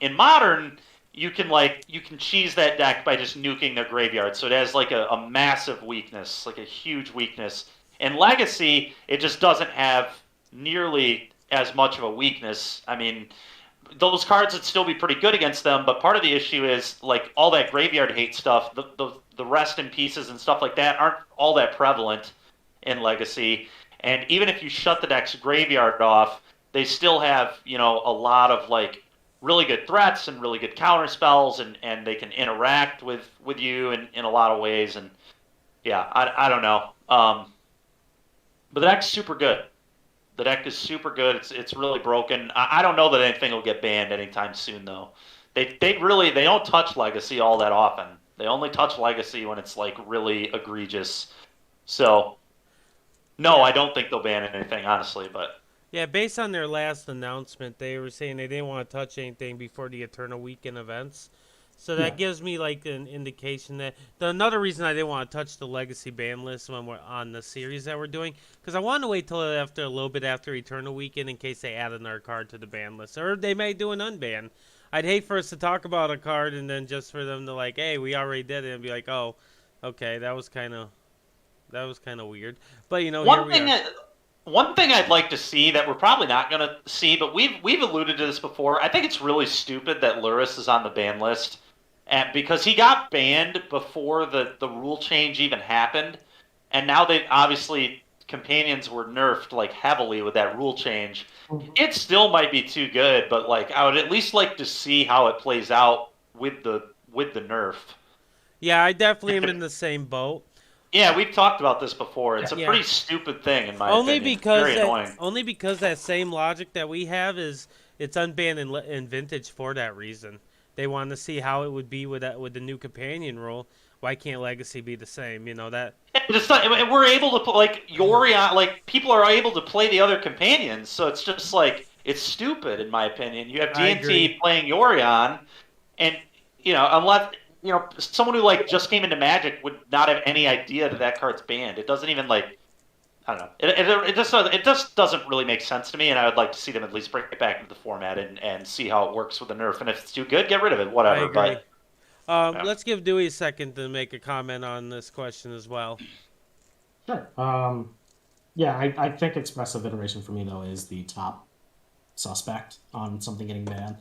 in Modern, you can cheese that deck by just nuking their graveyard. So it has like a massive weakness, like a huge weakness. In Legacy, it just doesn't have nearly as much of a weakness. I mean, those cards would still be pretty good against them, but part of the issue is like all that graveyard hate stuff, the rest in pieces and stuff like that aren't all that prevalent in Legacy. And even if you shut the deck's graveyard off, they still have, you know, a lot of like really good threats and really good counter spells, and they can interact with you in a lot of ways. And yeah, I don't know. But the deck's super good. The deck is super good. It's really broken. I don't know that anything will get banned anytime soon though. They don't touch Legacy all that often. They only touch Legacy when it's like really egregious. So no, I don't think they'll ban anything, honestly, but Yeah, based on their last announcement, they were saying they didn't want to touch anything before the Eternal Weekend events. So that Yeah. gives me like an indication that another reason I didn't want to touch the Legacy ban list when we're on the series that we're doing, because I wanted to wait till after a little bit after Eternal Weekend in case they add another card to the ban list, or they may do an unban. I'd hate for us to talk about a card and then just for them to like, hey, we already did it, and be like, oh, okay, that was kind of weird. But you know, here one we thing are. one thing I'd like to see that we're probably not going to see, but we've alluded to this before. I think it's really stupid that Luris is on the ban list, and because he got banned before the rule change even happened, and now they obviously companions were nerfed like heavily with that rule change. It still might be too good, but like I would at least like to see how it plays out with the nerf. Yeah, I definitely am in the same boat. Yeah, we've talked about this before. It's a Yeah. pretty stupid thing, in my Only opinion. because Very annoying. that same logic that we have is it's unbanned in Vintage for that reason. They want to see how it would be with the new companion rule. Why can't Legacy be the same? You know that. It's not, we're able to like Yorion, like people are able to play the other companions, so it's just like it's stupid in my opinion. You have I DNT agree. playing Yorion, and unless someone who like just came into Magic would not have any idea that that card's banned. It doesn't even like I don't know. It just doesn't really make sense to me, and I would like to see them at least bring it back into the format and see how it works with the nerf. And if it's too good, get rid of it. I Whatever. agree. But yeah. Let's give Dewey a second to make a comment on this question as well. Sure. Yeah, I think expressive iteration for me though is the top suspect on something getting banned.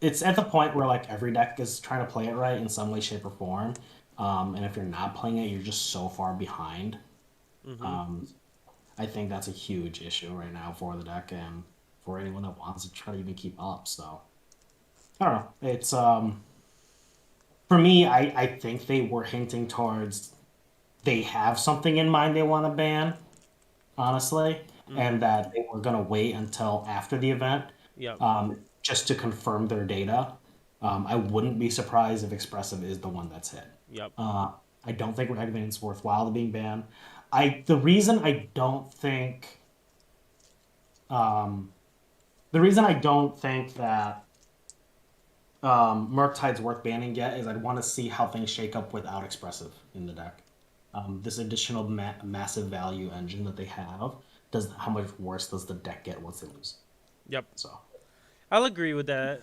It's at the point where like every deck is trying to play it right in some way, shape, or form. And if you're not playing it, you're just so far behind. Hmm. Um, I think that's a huge issue right now for the deck and for anyone that wants to try to even keep up. So I don't know. It's for me, I think they were hinting towards they have something in mind they want to ban, honestly, Hmm. and that they were gonna wait until after the event, Yep. just to confirm their data. I wouldn't be surprised if expressive is the one that's hit. Yep. Uh, I don't think Ragavan's worthwhile to being banned. The reason I don't think um, the reason I don't think that Murktide's worth banning yet is I'd want to see how things shake up without expressive in the deck. This additional massive value engine that they have does how much worse does the deck get once they lose? Yep. So I'll agree with that.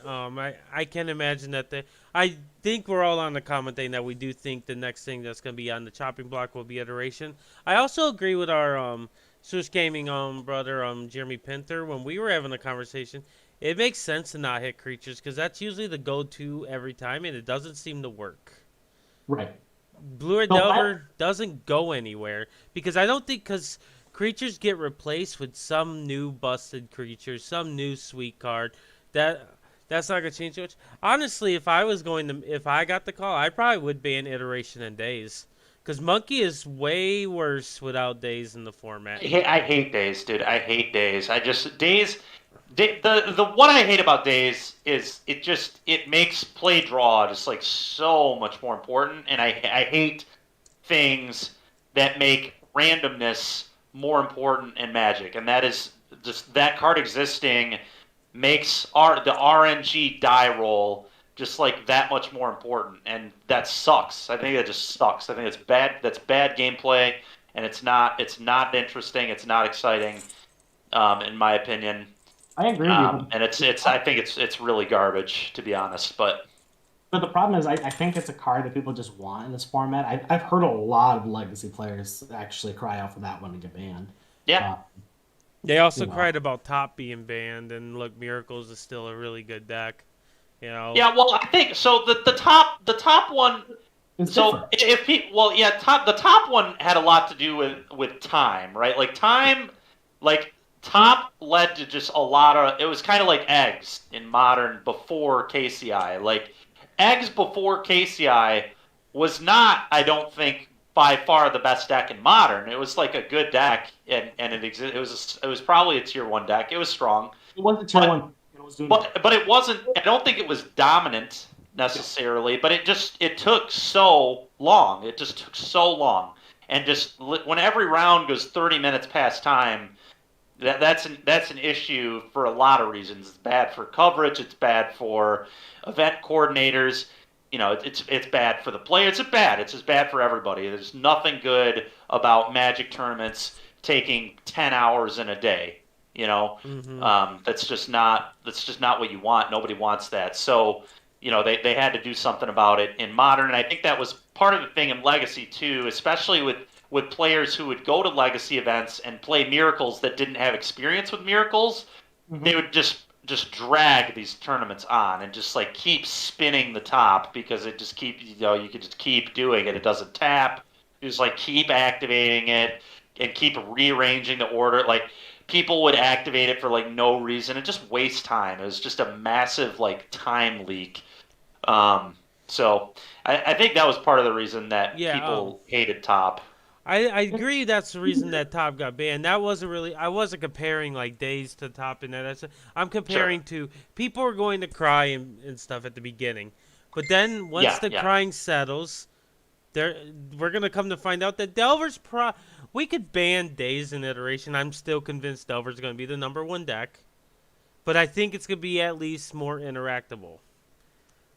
I can imagine that I think we're all on the commenting that we do think the next thing that's going to be on the chopping block will be iteration. I also agree with our Swish Gaming brother Jeremy Pinter when we were having a conversation. It makes sense to not hit creatures because that's usually the go-to every time, and it doesn't seem to work. right. Blue Red So Delver doesn't go anywhere because I don't think because creatures get replaced with some new busted creature, some new sweet card. That that's not gonna change much. Honestly, if I got the call, I probably would ban iteration in days Because Monkey is way worse without days in the format. I hate days, dude. I hate days. I just days. The what I hate about days is it makes play draw just like so much more important, and I hate things that make randomness more important in Magic, and that is just that card existing makes the RNG die roll just like that much more important, and that sucks. I think that just sucks. I think it's bad. That's bad gameplay, and it's not interesting. It's not exciting, in my opinion. I agree with you. And I think it's really garbage, to be honest. But the problem is, I think it's a card that people just want in this format. I've heard a lot of Legacy players actually cry out for that one to get banned. Yeah. Uh, They also you know, cried about Top being banned, and look, Miracles is still a really good deck. You know. Yeah, well, I think so. The top one. it's So different. if he, well, yeah, the top one had a lot to do with time, right? Like time, like top led to just a lot of. It was kind of like eggs in modern before KCI. Like eggs before KCI was not, I don't think, by far the best deck in modern. It was like a good deck, and it was probably a tier one deck. It was strong, It wasn't tier but one. It was doing but it wasn't. I don't think it was dominant necessarily. But it took so long. It just took so long, and just when every round goes 30 minutes past time, that's an issue for a lot of reasons. It's bad for coverage. It's bad for event coordinators. It's bad for the players. It's just bad for everybody. There's nothing good about Magic tournaments taking 10 hours in a day. Mm-hmm. That's just not what you want. Nobody wants that. So, they had to do something about it in modern, and I think that was part of the thing in Legacy too, especially with players who would go to Legacy events and play Miracles that didn't have experience with Miracles. They Mhm. would just drag these tournaments on and just like keep spinning the top because it just you could just keep doing it. It doesn't tap. You just like keep activating it and keep rearranging the order. Like people would activate it for like no reason and just waste time. It was just a massive like time leak. So I think that was part of the reason that Yeah. people hated top. I agree. That's the reason that Top got banned. That wasn't really. I wasn't comparing like days to Top and that. I'm Sure. comparing to people are going to cry and stuff at the beginning, but then once Yeah, the yeah. crying settles, there we're gonna come to find out that Delver's pro. We could ban days in iteration. I'm still convinced Delver's gonna be the number one deck, but I think it's gonna be at least more interactable.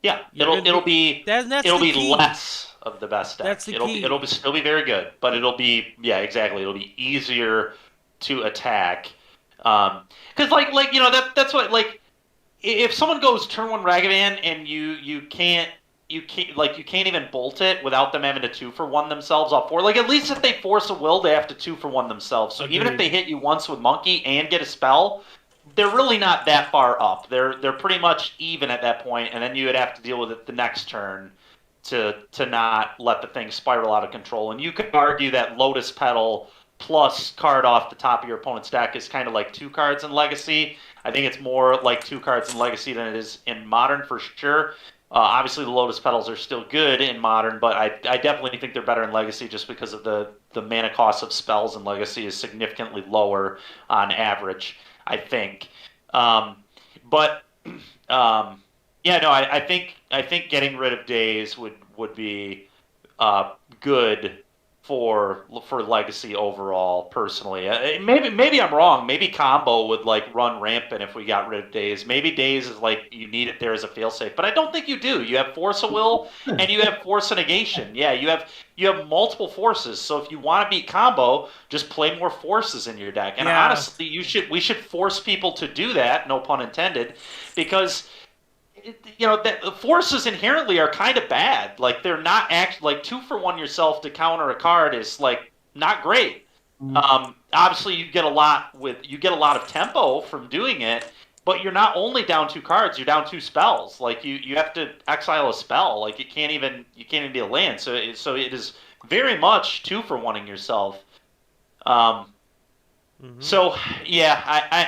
Yeah, You're it'll gonna it'll be be that's it'll the be key. less of the best That's deck. the It'll key. be still be very good, but it'll be, yeah, exactly. It'll be easier to attack. Because that's what, like, if someone goes turn one Ragavan and you can't even bolt it without them having to 2-for-1 themselves off 4. Like, at least if they force a will, they have to 2-for-1 themselves. So even if Agreed. they hit you once with Monkey and get a spell, they're really not that far up. They're pretty much even at that point, and then you would have to deal with it the next turn to not let the thing spiral out of control. And you could argue that Lotus Petal plus card off the top of your opponent's deck is kind of like 2 cards in Legacy. I think it's more like 2 cards in Legacy than it is in Modern for sure. Obviously, the Lotus Petals are still good in Modern, but I definitely think they're better in Legacy just because of the mana cost of spells in Legacy is significantly lower on average, I think. But yeah, no, I think getting rid of days would be good for Legacy overall. Personally, maybe I'm wrong. Maybe combo would like run rampant if we got rid of days. Maybe days is like you need it there as a failsafe, but I don't think you do. You have Force of Will and you have Force of Negation. Yeah, you have multiple forces. So if you want to beat combo, just play more forces in your deck. And Yeah. honestly, we should force people to do that. No pun intended, because that forces inherently are kind of bad. Like they're not actually like 2-for-1 yourself to counter a card is like not great. Mhm. Obviously, you get a lot of tempo from doing it, but you're not only down 2 cards, you're down 2 spells. Like you have to exile a spell. Like you can't even be a land. So it is very much 2-for-1ing yourself. Um, Hmm. so yeah,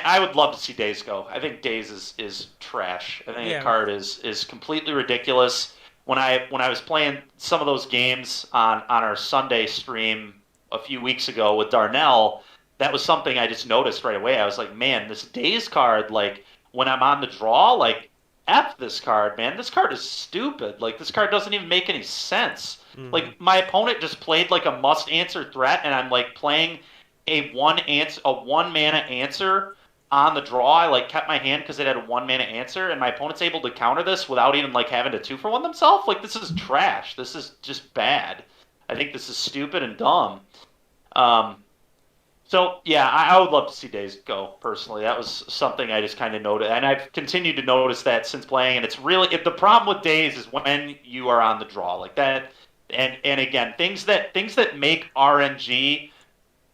I would love to see Days go. I think Days is trash. I think the Yeah. card is completely ridiculous. when I was playing some of those games on our Sunday stream a few weeks ago with Darnell, that was something I just noticed right away. I was like, man, this Days card, like when I'm on the draw, like F this card, man. This card is stupid. Like this card doesn't even make any sense. Hmm. Like my opponent just played like a must answer threat, and I'm like playing a one mana answer on the draw. I like kept my hand because it had a one mana answer, and my opponent's able to counter this without even like having to 2-for-1 themselves. Like this is trash. This is just bad. I think this is stupid and dumb. Um, so yeah, I would love to see Days go personally. That was something I just kind of noticed, and I've continued to notice that since playing. And it's really if the problem with Days is when you are on the draw like that, and again things that make RNG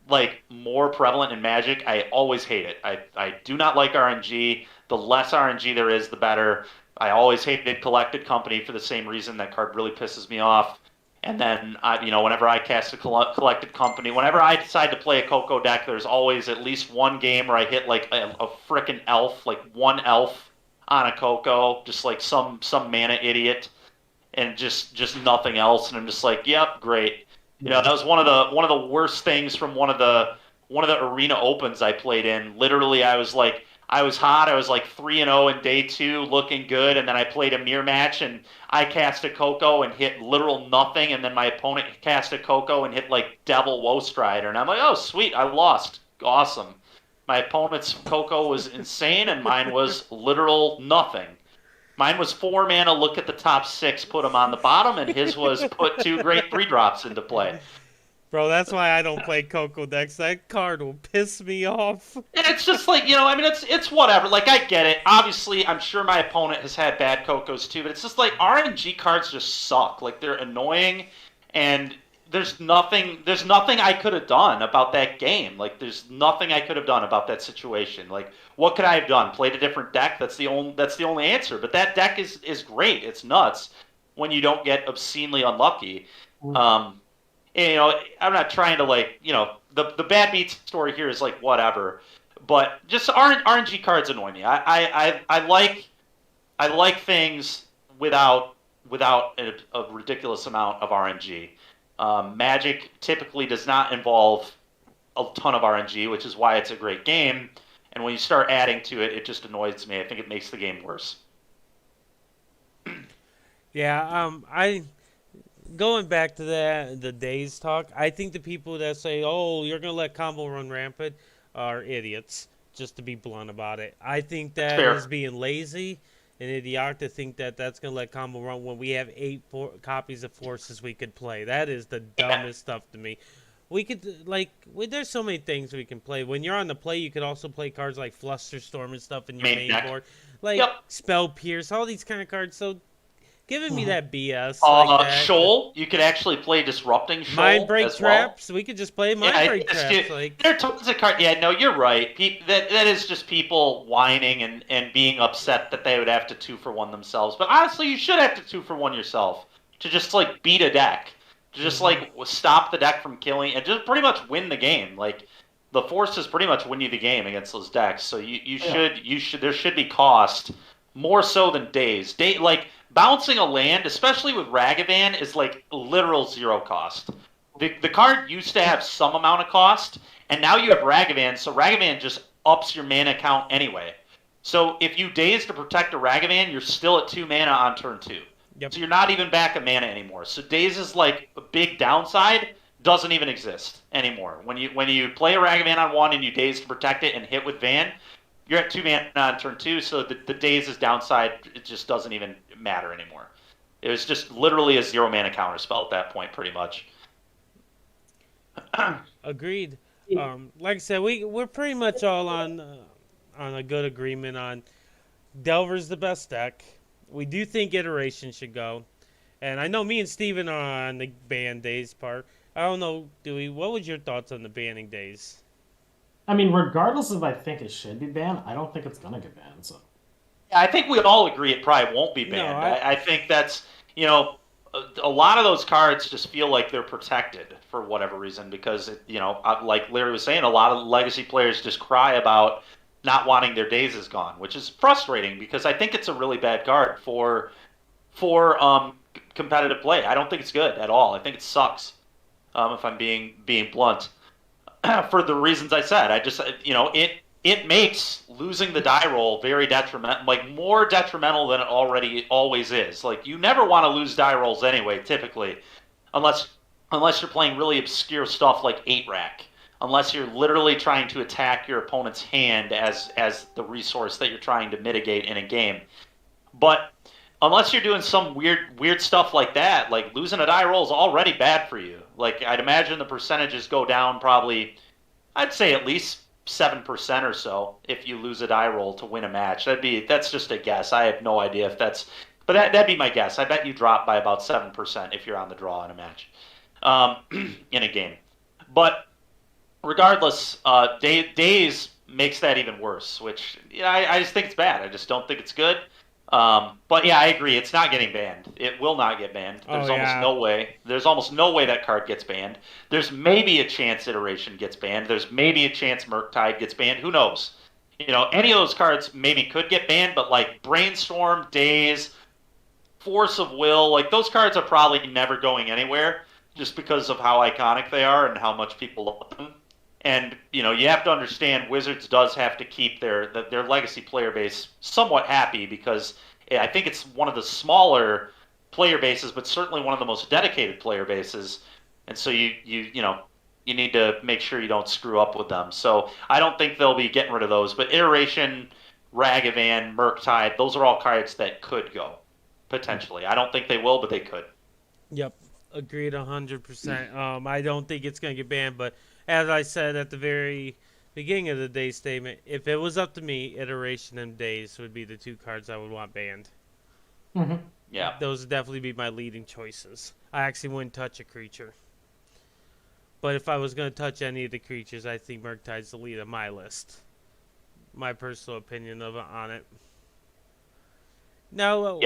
like more prevalent in Magic. I always hate it. I do not like RNG. The less RNG there is, the better. I always hated Collected Company for the same reason. That card really pisses me off. And then, whenever I cast a Collected Company, whenever I decide to play a Coco deck, there's always at least one game where I hit like a frickin' elf, like one elf on a Coco, just like some mana idiot, and just nothing else. And I'm just like, yep, great. Yeah. That was one of the worst things from one of the arena opens I played in. Literally, I was hot. I was like 3-0 in day two, looking good, and then I played a mirror match and I cast a Coco and hit literal nothing, and then my opponent cast a Coco and hit like Devil Woe Strider, and I'm like, oh sweet, I lost. Awesome. My opponent's Coco was insane, and mine was literal nothing. Mine was 4 mana, look at the top six, put them on the bottom, and his was put 2 great 3 drops into play. Bro, that's why I don't play Coco decks. That card will piss me off. And it's just like, I mean, it's whatever. Like, I get it. Obviously, I'm sure my opponent has had bad Cocos too, but it's just like RNG cards just suck. Like, they're annoying, and there's nothing I could have done about that game. Like, there's nothing I could have done about that situation. Like, what could I have done? Played a different deck? That's the only answer. But that deck is great. It's nuts when you don't get obscenely unlucky. Um, I'm not trying to the bad beat story here is like whatever, but just RNG cards annoy me. I like things without a ridiculous amount of RNG. Magic typically does not involve a ton of RNG, which is why it's a great game. And when you start adding to it, it just annoys me. I think it makes the game worse. Yeah, I going back to the days talk. I think the people that say, "Oh, you're gonna let combo run rampant," are idiots. Just to be blunt about it, I think That's that is fair. being lazy and idiotic to think that that's gonna let combo run when we have copies of forces we could play. That is the Yeah. dumbest stuff to me. We could there's so many things we can play. When you're on the play, you could also play cards like Flusterstorm and stuff in your Main main deck. board, like Yep. Spell Pierce, all these kind of cards. So giving me that BS like that. Shoal. You could actually play Disrupting Mind Shoal break as well. traps. We could just play Yeah, mind break traps. there are tons of cards. Yeah, no, you're right. That is just people whining and being upset that they would have to 2-for-1 themselves. But honestly, you should have to 2-for-1 yourself to just like beat a deck, to just Hmm. like stop the deck from killing and just pretty much win the game. Like the forces pretty much win you the game against those decks. So Yeah. you should there should be cost more so than days. Like bouncing a land, especially with Ragavan, is like literal zero cost. The card used to have some amount of cost, and now you have Ragavan, so Ragavan just ups your mana count anyway. So if you daze to protect a Ragavan, you're still at 2 mana on turn 2. Yep. So you're not even back a mana anymore. So daze is like a big downside, doesn't even exist anymore. When you play a Ragavan on 1 and you daze to protect it and hit with Van, you're at 2 mana on turn 2, so the daze's downside, it just doesn't even matter anymore. It was just literally a 0 mana counter spell at that point, pretty much. Agreed. Like I said, we're pretty much all on a good agreement on Delver's the best deck. We do think Iteration should go, and I know me and Steven are on the ban days part. I don't know, Dewey. What was your thoughts on the banning days? I mean, regardless if I think it should be banned, I don't think it's gonna get banned. So Yeah, I think we all agree it probably won't be No, banned. I think that's, a lot of those cards just feel like they're protected for whatever reason because, like Larry was saying, a lot of legacy players just cry about not wanting their dazes gone, which is frustrating because I think it's a really bad card for competitive play. I don't think it's good at all. I think it sucks. If I'm being blunt, for the reasons I said, I just it makes losing the die roll very detrimental, like more detrimental than it already always is. Like you never want to lose die rolls anyway, typically, unless unless you're playing really obscure stuff like 8-rack. Unless you're literally trying to attack your opponent's hand as the resource that you're trying to mitigate in a game. But unless you're doing some weird stuff like that, like losing a die roll is already bad for you. Like I'd imagine the percentages go down probably, I'd say at least 7% or so if you lose a die roll to win a match. That's just a guess. I have no idea if that's, but that'd be my guess. I bet you drop by about 7% if you're on the draw in a match, in a game. But regardless, Days makes that even worse, which I just think it's bad. I just don't think it's good. But yeah, I agree. It's not getting banned. It will not get banned. There's almost no way. There's almost no way that card gets banned. There's maybe a chance Iteration gets banned. There's maybe a chance Murktide gets banned. Who knows? Any of those cards maybe could get banned, but like Brainstorm, Days, Force of Will, like those cards are probably never going anywhere just because of how iconic they are and how much people love them. And you have to understand Wizards does have to keep their legacy player base somewhat happy because I think it's one of the smaller player bases, but certainly one of the most dedicated player bases. And so you need to make sure you don't screw up with them. So I don't think they'll be getting rid of those. But Iteration, Ragavan, Murktide, those are all cards that could go potentially. I don't think they will, but they could. Yep, agreed 100%. I don't think it's going to get banned, but as I said at the very beginning of the day statement, if it was up to me, Iteration and Days would be the two cards I would want banned. Mm-hmm. Yeah. Those would definitely be my leading choices. I actually wouldn't touch a creature. But if I was going to touch any of the creatures, I think Murktide's the lead of my list. My personal opinion on it. Now,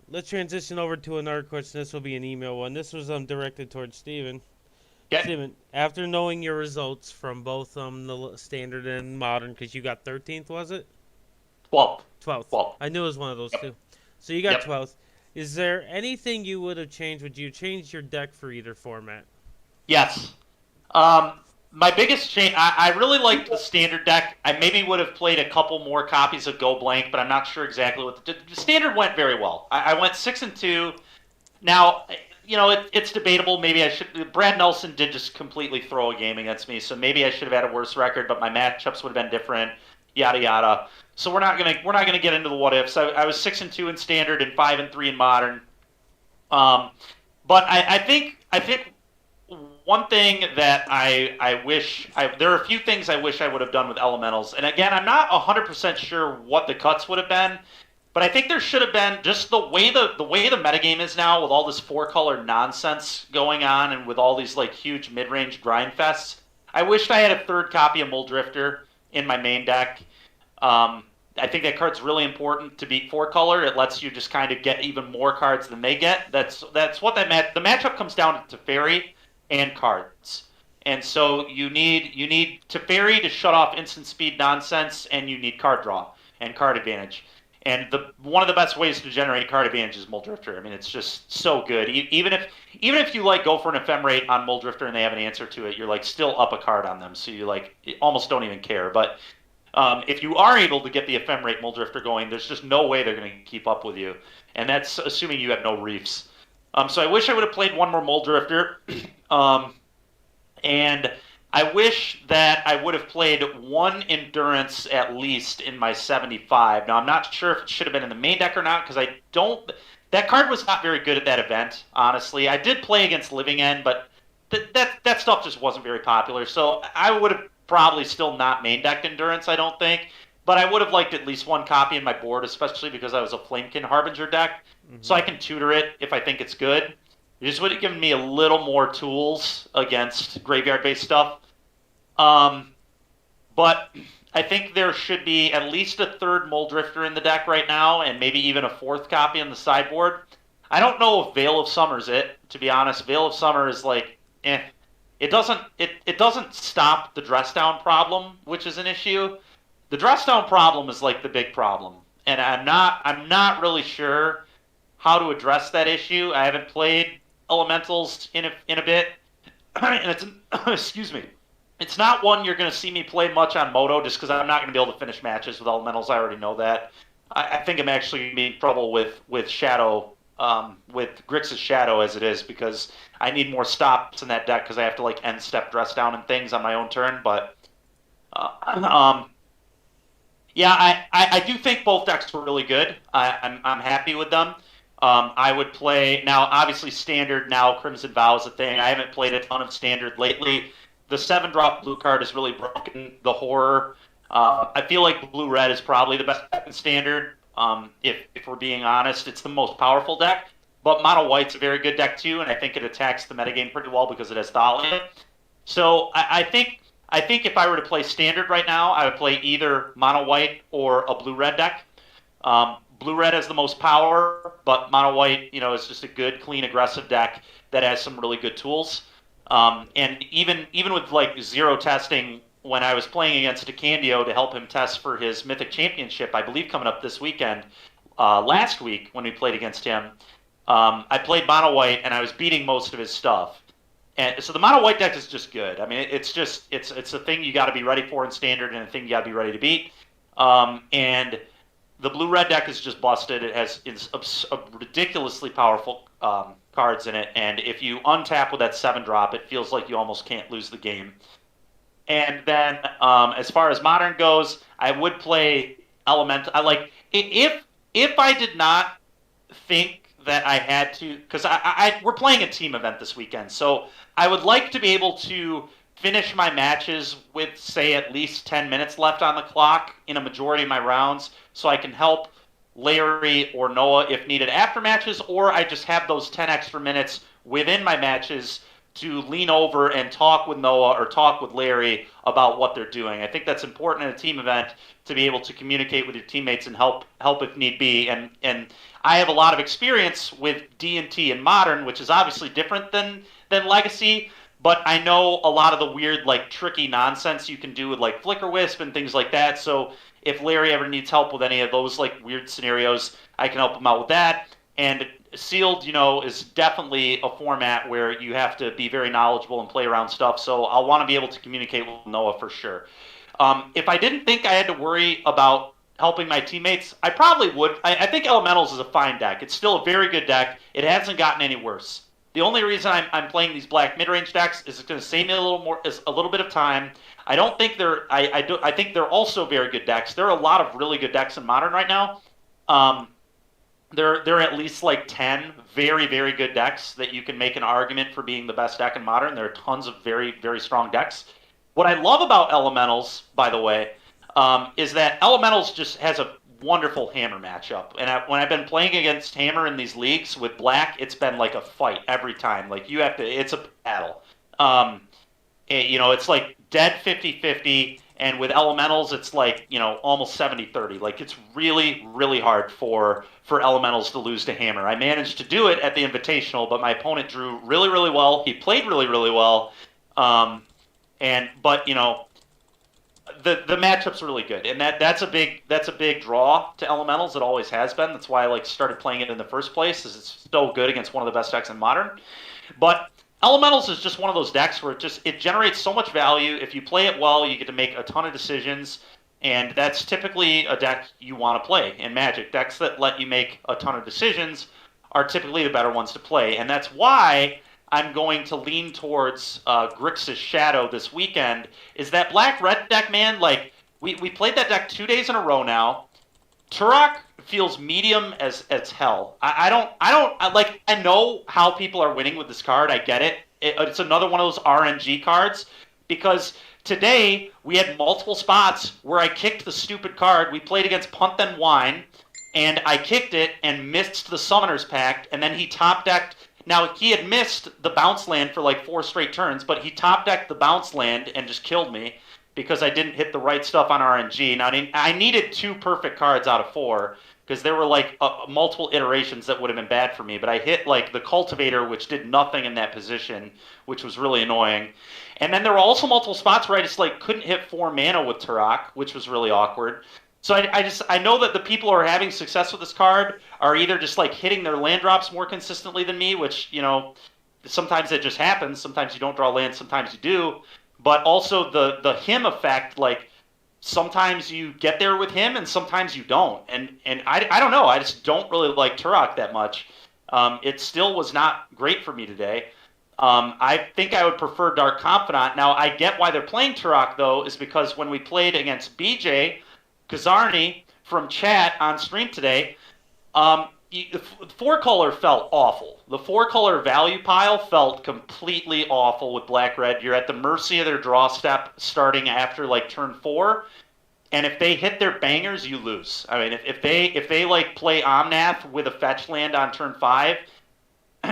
let's transition over to another question. This will be an email one. This was directed towards Steven. Okay. Steven, after knowing your results from both the standard and modern, because you got 13th, was it? 12th. 12th. I knew it was one of those two. So you got 12th. Is there anything you would have changed? Would you change your deck for either format? Yes. My biggest change, I really liked the standard deck. I maybe would have played a couple more copies of Go Blank, but I'm not sure exactly what the standard went very well. I went 6-2. Now, it's debatable. Maybe I should. Brad Nelson did just completely throw a game against me, so maybe I should have had a worse record. But my matchups would have been different. Yada yada. So we're not gonna get into the what ifs. I was 6-2 in standard and 5-3 in modern. But I think one thing that I wish there are a few things I wish I would have done with elementals. And again, I'm not 100% sure what the cuts would have been. But I think there should have been just the way the metagame is now with all this 4-color nonsense going on and with all these like huge mid-range grind fests. I wished I had a third copy of Muldrifter in my main deck. I think that card's really important to beat 4-color. It lets you just kind of get even more cards than they get. That's what the matchup comes down to Teferi and cards. And so you need Teferi to shut off instant speed nonsense, and you need card draw and card advantage. And one of the best ways to generate card advantage is Muldrifter. I mean, it's just so good. Even if you like go for an Ephemerate on Muldrifter and they have an answer to it, you're like still up a card on them, so you like almost don't even care. But if you are able to get the Ephemerate Muldrifter going, there's just no way they're going to keep up with you, and that's assuming you have no reefs. So I wish I would have played one more Muldrifter, and I wish that I would have played one Endurance at least in my 75. Now, I'm not sure if it should have been in the main deck or not, because that card was not very good at that event, honestly. I did play against Living End, but that stuff just wasn't very popular. So I would have probably still not main decked Endurance, I don't think. But I would have liked at least one copy in my board, especially because I was a Flamekin Harbinger deck. Mm-hmm. So I can tutor it if I think it's good. It just would have given me a little more tools against graveyard-based stuff. But I think there should be at least a third Muldrifter in the deck right now, and maybe even a fourth copy on the sideboard. I don't know if Veil of Summer's it, to be honest. Veil of Summer is like, It doesn't stop the dress down problem, which is an issue. The dress down problem is like the big problem. And I'm not really sure how to address that issue. I haven't played elementals in a bit, and it's excuse me. It's not one you're going to see me play much on Moto, just because I'm not going to be able to finish matches with elementals. I already know that. I think I'm actually going to be in trouble with Shadow, with Grixis Shadow as it is, because I need more stops in that deck because I have to like end step dress down and things on my own turn. But yeah, I do think both decks were really good. I'm happy with them. I would play now. Obviously, standard now. Crimson Vow is a thing. I haven't played a ton of standard lately. The 7-drop blue card has really broken the horror. I feel like blue red is probably the best deck in standard. If we're being honest, it's the most powerful deck. But mono white's a very good deck too, and I think it attacks the metagame pretty well because it has Thalia. So I think if I were to play standard right now, I would play either mono white or a blue red deck. Blue red has the most power, but mono white, is just a good, clean, aggressive deck that has some really good tools. And even with like zero testing, when I was playing against Decandio to help him test for his Mythic Championship, I believe coming up this weekend, last week when we played against him, I played mono white and I was beating most of his stuff. And so the mono white deck is just good. I mean, it's a thing you got to be ready for in standard and a thing you got to be ready to beat. And the blue red deck is just busted. It has ridiculously powerful cards in it, and if you untap with that 7-drop, it feels like you almost can't lose the game. And then as far as modern goes, I would play Elemental. I like if I did not think that I had to, because we're playing a team event this weekend, so I would like to be able to finish my matches with, say, at least 10 minutes left on the clock in a majority of my rounds, so I can help Larry or Noah if needed after matches, or I just have those 10 extra minutes within my matches to lean over and talk with Noah or talk with Larry about what they're doing. I think that's important in a team event to be able to communicate with your teammates and help if need be. And I have a lot of experience with D&T and Modern, which is obviously different than Legacy, but I know a lot of the weird, like, tricky nonsense you can do with, like, Flicker Wisp and things like that. So if Larry ever needs help with any of those, like, weird scenarios, I can help him out with that. And Sealed, is definitely a format where you have to be very knowledgeable and play around stuff. So I'll want to be able to communicate with Noah for sure. If I didn't think I had to worry about helping my teammates, I probably would. I think Elementals is a fine deck. It's still a very good deck. It hasn't gotten any worse. The only reason I'm playing these black mid-range decks is it's going to save me a little bit of time. I don't think I think they're also very good decks. There are a lot of really good decks in Modern right now. There are at least like 10 very, very good decks that you can make an argument for being the best deck in Modern. There are tons of very, very strong decks. What I love about Elementals, by the way, is that Elementals just has a wonderful Hammer matchup. And when I've been playing against Hammer in these leagues with Black, it's been like a fight every time. Like it's a battle. It's like dead 50-50. And with Elementals, it's like, almost 70-30. Like, it's really, really hard for Elementals to lose to Hammer. I managed to do it at the Invitational, but my opponent drew really, really well. He played really, really well. But the matchup's really good. And that's a big draw to Elementals. It always has been. That's why I started playing it in the first place, is it's so good against one of the best decks in Modern. But Elementals is just one of those decks where it generates so much value. If you play it well, you get to make a ton of decisions, and that's typically a deck you want to play in Magic. Decks that let you make a ton of decisions are typically the better ones to play, and that's why I'm going to lean towards Grixis Shadow this weekend. Is that black-red deck, man? Like, we played that deck 2 days in a row now. Turok feels medium as hell. I know how people are winning with this card. I get it. It's another one of those RNG cards, because today we had multiple spots where I kicked the stupid card. We played against Punt Then Wine, and I kicked it and missed the Summoner's Pact, and then he top-decked. Now, he had missed the bounce land for like 4 straight turns, but he top-decked the bounce land and just killed me because I didn't hit the right stuff on RNG. Now, I needed 2 perfect cards out of 4, because there were like multiple iterations that would have been bad for me. But I hit like the Cultivator, which did nothing in that position, which was really annoying. And then there were also multiple spots where I just like couldn't hit 4 mana with Turok, which was really awkward. So I know that the people who are having success with this card are either just like hitting their land drops more consistently than me, which, sometimes it just happens. Sometimes you don't draw land, sometimes you do. But also the him effect, like sometimes you get there with him and sometimes you don't. And I don't know. I just don't really like Turok that much. It still was not great for me today. I think I would prefer Dark Confidant. Now, I get why they're playing Turok, though, is because when we played against BJ Kazarni from chat on stream today, the four color felt awful. The four color value pile felt completely awful with black red. You're at the mercy of their draw step starting after like turn 4. And if they hit their bangers, you lose. I mean, if they like play Omnath with a fetch land on turn 5,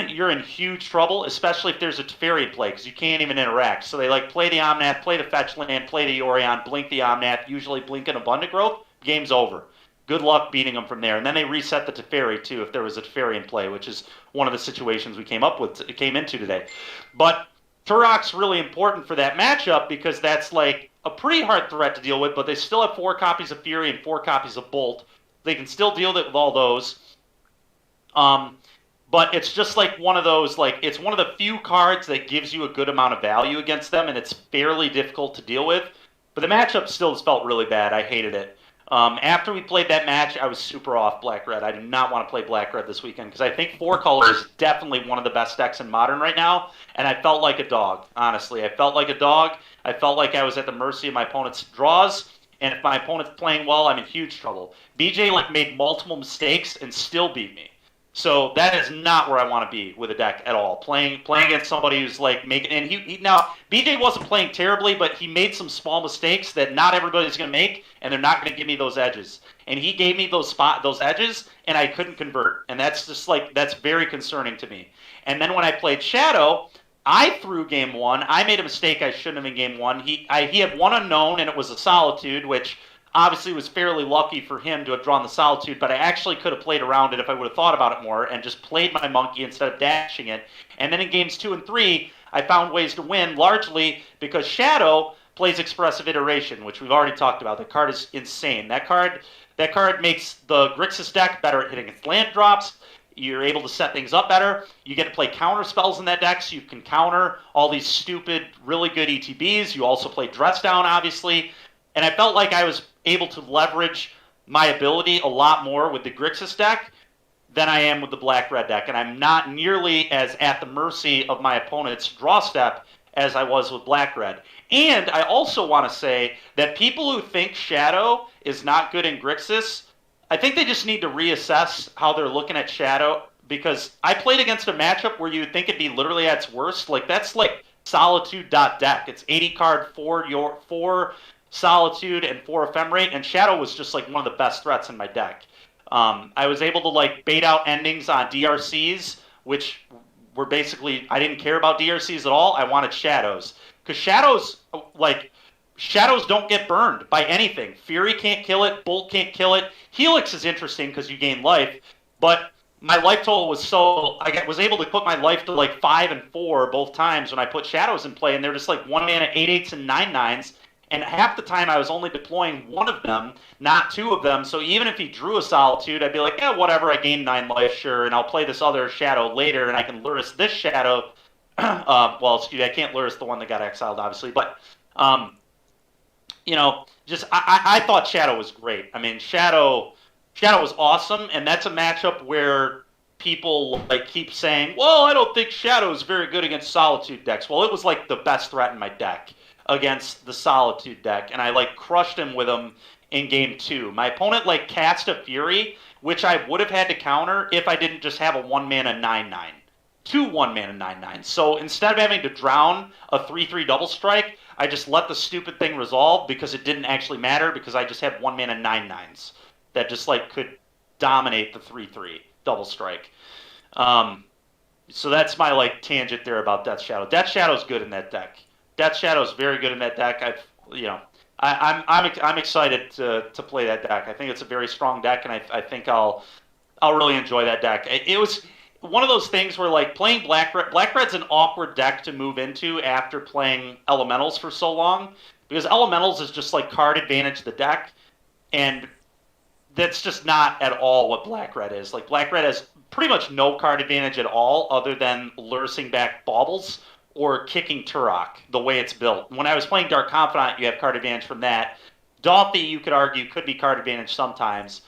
you're in huge trouble, especially if there's a Teferi in play, because you can't even interact. So they like play the Omnath, play the fetch land, play the Orion, blink the Omnath, usually blink an Abundant Growth, game's over. Good luck beating them from there. And then they reset the Teferi too, if there was a Teferi in play, which is one of the situations we came into today. But Turok's really important for that matchup because that's like a pretty hard threat to deal with, but they still have 4 copies of Fury and 4 copies of Bolt. They can still deal with all those. But it's just like one of those, like, it's one of the few cards that gives you a good amount of value against them, and it's fairly difficult to deal with. But the matchup still just felt really bad. I hated it. After we played that match, I was super off Black-Red. I do not want to play Black-Red this weekend, because I think 4 color is definitely one of the best decks in Modern right now, and I felt like a dog, honestly. I felt like a dog. I felt like I was at the mercy of my opponent's draws, and if my opponent's playing well, I'm in huge trouble. BJ, like, made multiple mistakes and still beat me. So that is not where I want to be with a deck at all. Playing against somebody who's like making, and he now BJ wasn't playing terribly, but he made some small mistakes that not everybody's going to make, and they're not going to give me those edges. And he gave me those edges, and I couldn't convert, and that's just like that's very concerning to me. And then when I played Shadow, I threw game 1. I made a mistake I shouldn't have in game 1. He had one unknown, and it was a Solitude, which obviously was fairly lucky for him to have drawn the Solitude, but I actually could have played around it if I would have thought about it more and just played my monkey instead of dashing it. And then in games 2 and 3, I found ways to win, largely because Shadow plays Expressive Iteration, which we've already talked about. That card is insane. That card makes the Grixis deck better at hitting its land drops. You're able to set things up better. You get to play counter spells in that deck, so you can counter all these stupid, really good ETBs. You also play Dress Down, obviously. And I felt like I was able to leverage my ability a lot more with the Grixis deck than I am with the Black-Red deck. And I'm not nearly as at the mercy of my opponent's draw step as I was with Black-Red. And I also want to say that people who think Shadow is not good in Grixis, I think they just need to reassess how they're looking at Shadow, because I played against a matchup where you would think it'd be literally at its worst. Like, that's like Solitude.deck. It's 80 card, 4 Solitude and 4 Ephemerate, and Shadow was just like one of the best threats in my deck. I was able to like bait out endings on DRCs, which were basically, I didn't care about DRCs at all. I wanted Shadows, because Shadows don't get burned by anything. Fury can't kill it, Bolt can't kill it. Helix is interesting because you gain life, but my life total was so, I was able to put my life to like 5 and 4 both times when I put Shadows in play, and they're just like 1 mana 8/8s and 9/9s. And half the time I was only deploying one of them, not 2 of them. So even if he drew a Solitude, I'd be like, yeah, whatever, I gained 9 life, sure, and I'll play this other Shadow later, and I can Luris this Shadow. Well, excuse me, I can't Luris the one that got exiled, obviously. But, just I thought Shadow was great. I mean, Shadow was awesome, and that's a matchup where people like keep saying, well, I don't think Shadow is very good against Solitude decks. Well, it was like the best threat in my deck against the Solitude deck, and I like crushed him with him in game 2. My opponent like cast a Fury, which I would have had to counter if I didn't just have a 1 mana 9/9. 2 1 mana 9/9. So instead of having to drown a 3/3 double strike, I just let the stupid thing resolve because it didn't actually matter, because I just had 1 mana 9/9s that just like could dominate the 3/3 double strike. So that's my like tangent there about Death Shadow. Death Shadow's good in that deck. Death Shadow's very good in that deck. I'm excited to play that deck. I think it's a very strong deck, and I think I'll really enjoy that deck. It was one of those things where like playing Black-Red's an awkward deck to move into after playing Elementals for so long, because Elementals is just like card advantage the deck, and that's just not at all what Black Red is. Like Black Red has pretty much no card advantage at all, other than lursing back baubles or kicking Turok. The way it's built. When I was playing Dark Confidant, you have card advantage from that. Dolphy, you could argue, could be card advantage sometimes,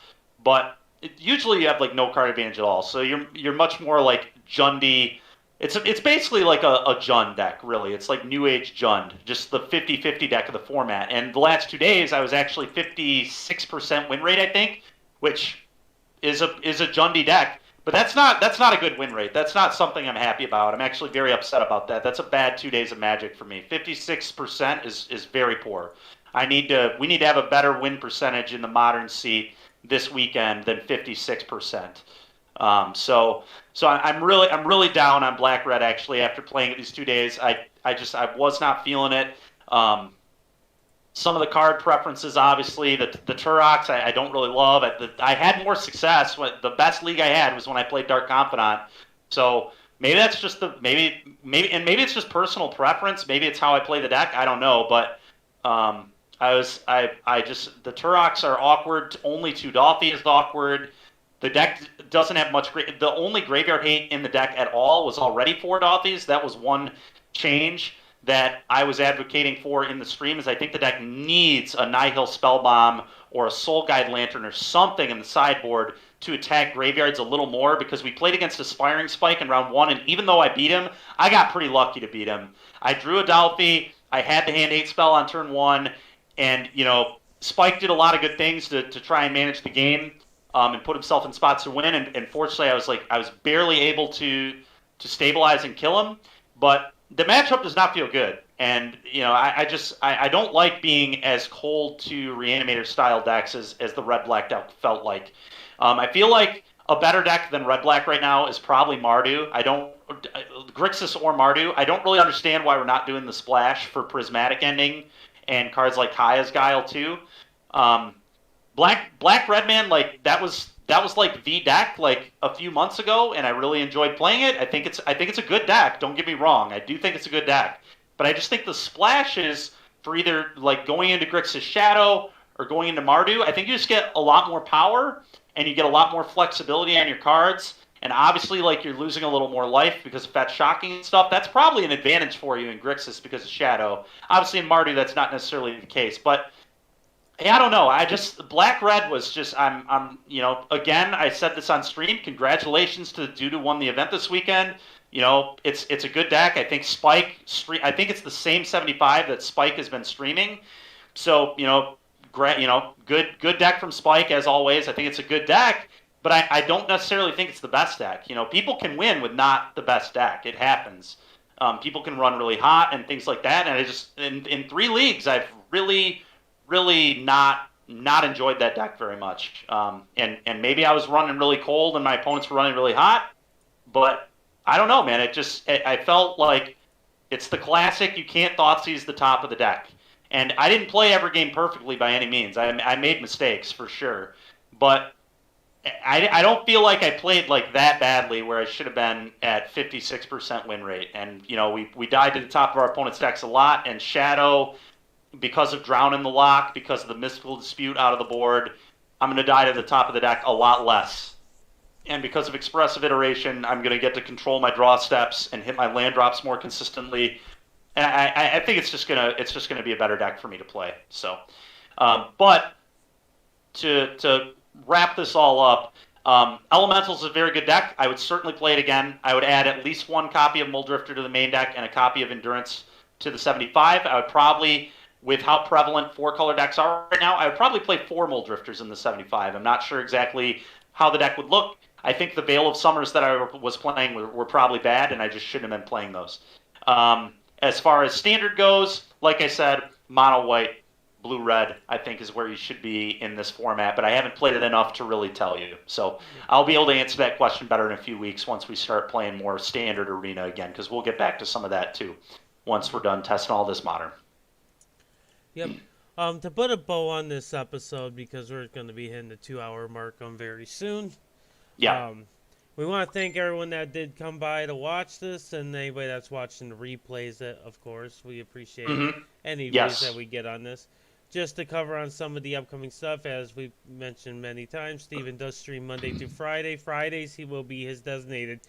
but usually you have like no card advantage at all. So you're much more like Jundi. It's basically like a Jund deck, really. It's like New Age Jund, just the 50-50 deck of the format. And the last 2 days, I was actually 56% win rate, I think, which is a Jundy deck. But that's not a good win rate. That's not something I'm happy about. I'm actually very upset about that. That's a bad 2 days of Magic for me. 56% is very poor. We need to have a better win percentage in the Modern seat this weekend than 56%. So I'm really down on Black Red actually after playing it these 2 days. I was not feeling it. Some of the card preferences, obviously, the Turoks I don't really love. I had more success. The best league I had was when I played Dark Confidant. So maybe that's just maybe it's just personal preference. Maybe it's how I play the deck. I don't know, but the Turoks are awkward. Only two Dolphy is awkward. The deck doesn't have much. The only graveyard hate in the deck at all was already 4 Dolphys. That was one change that I was advocating for in the stream. Is I think the deck needs a Nihil Spellbomb or a Soul Guide Lantern or something in the sideboard to attack graveyards a little more, because we played against Aspiring Spike in round 1, and even though I beat him, I got pretty lucky to beat him. I drew a Dolphy. I had the hand 8 spell on turn 1, and Spike did a lot of good things to try and manage the game. And put himself in spots to win. And fortunately, I was barely able to stabilize and kill him. But the matchup does not feel good. And I don't like being as cold to Reanimator style decks as the Red Black deck felt like. I feel like a better deck than Red Black right now is probably Mardu. Grixis or Mardu. I don't really understand why we're not doing the splash for Prismatic Ending and cards like Kaya's Guile too. Black Redman, like that was like the deck like a few months ago, and I really enjoyed playing it. I think it's a good deck. Don't get me wrong. I do think it's a good deck, but I just think the splashes for either like going into Grixis Shadow or going into Mardu, I think you just get a lot more power and you get a lot more flexibility on your cards. And obviously, like you're losing a little more life because of Fetch Shocking and stuff. That's probably an advantage for you in Grixis because of Shadow. Obviously, in Mardu, that's not necessarily the case, but. Hey, I don't know. Black Red was just again, I said this on stream. Congratulations to the dude who won the event this weekend. It's a good deck. I think I think it's the same 75 that Spike has been streaming. So, good deck from Spike as always. I think it's a good deck, but I don't necessarily think it's the best deck. People can win with not the best deck. It happens. People can run really hot and things like that. And I just in 3 leagues, I've really not enjoyed that deck very much. And maybe I was running really cold and my opponents were running really hot, but I don't know, man. I felt like it's the classic. You can't Thoughtseize the top of the deck. And I didn't play every game perfectly by any means. I made mistakes for sure, but I don't feel like I played like that badly where I should have been at 56% win rate. And we died to the top of our opponent's decks a lot, and Shadow, because of Drown in the Lock, because of the Mystical Dispute out of the board, I'm going to die to the top of the deck a lot less. And because of Expressive Iteration, I'm going to get to control my draw steps and hit my land drops more consistently. And I think it's just gonna be a better deck for me to play. So, but to wrap this all up, Elemental's a very good deck. I would certainly play it again. I would add at least 1 copy of Muldrifter to the main deck and a copy of Endurance to the 75. I would probably, with how prevalent 4-color decks are right now, I would probably play 4 Muldrifters in the 75. I'm not sure exactly how the deck would look. I think the Veil of Summers that I was playing were probably bad, and I just shouldn't have been playing those. As far as Standard goes, like I said, Mono White, Blue Red, I think is where you should be in this format, but I haven't played it enough to really tell you. So I'll be able to answer that question better in a few weeks once we start playing more Standard Arena again, because we'll get back to some of that too once we're done testing all this Modern. Yep. To put a bow on this episode, because we're going to be hitting the 2-hour mark very soon. Yeah. We want to thank everyone that did come by to watch this, and anybody that's watching the replays, of course. We appreciate any views that we get on this. just to cover on some of the upcoming stuff, as we've mentioned many times, Steven does stream Monday through Friday. Fridays, he will be his designated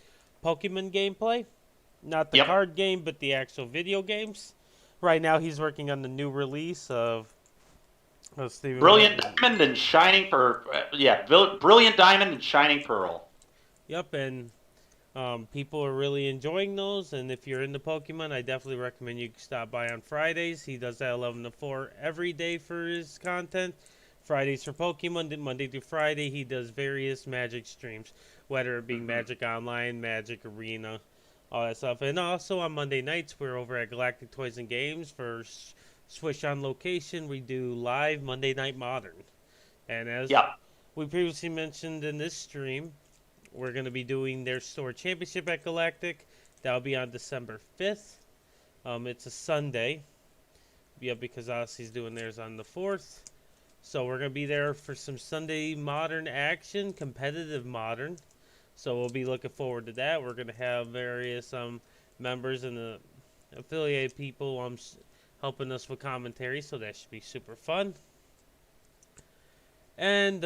Pokemon gameplay. Not the Yep. card game, but the actual video games. Right now, he's working on the new release of Steven. Brilliant Diamond and Shining Pearl. Brilliant Diamond and Shining Pearl. Yep, and people are really enjoying those. And if you're into Pokemon, I definitely recommend you stop by on Fridays. He does that 11 to 4 every day for his content. Fridays for Pokemon, Monday through Friday, he does various Magic streams, whether it be Magic Online, Magic Arena, all that stuff. And also on Monday nights, we're over at Galactic Toys and Games for Swish on location. We do live Monday Night Modern. And as we previously mentioned in this stream, we're going to be doing their store championship at Galactic. That'll be on December 5th. It's a Sunday. Yeah, because Odyssey's doing theirs on the 4th. So we're going to be there for some Sunday Modern action, competitive Modern. So we'll be looking forward to that. We're going to have various members and the affiliated people helping us with commentary, so that should be super fun. And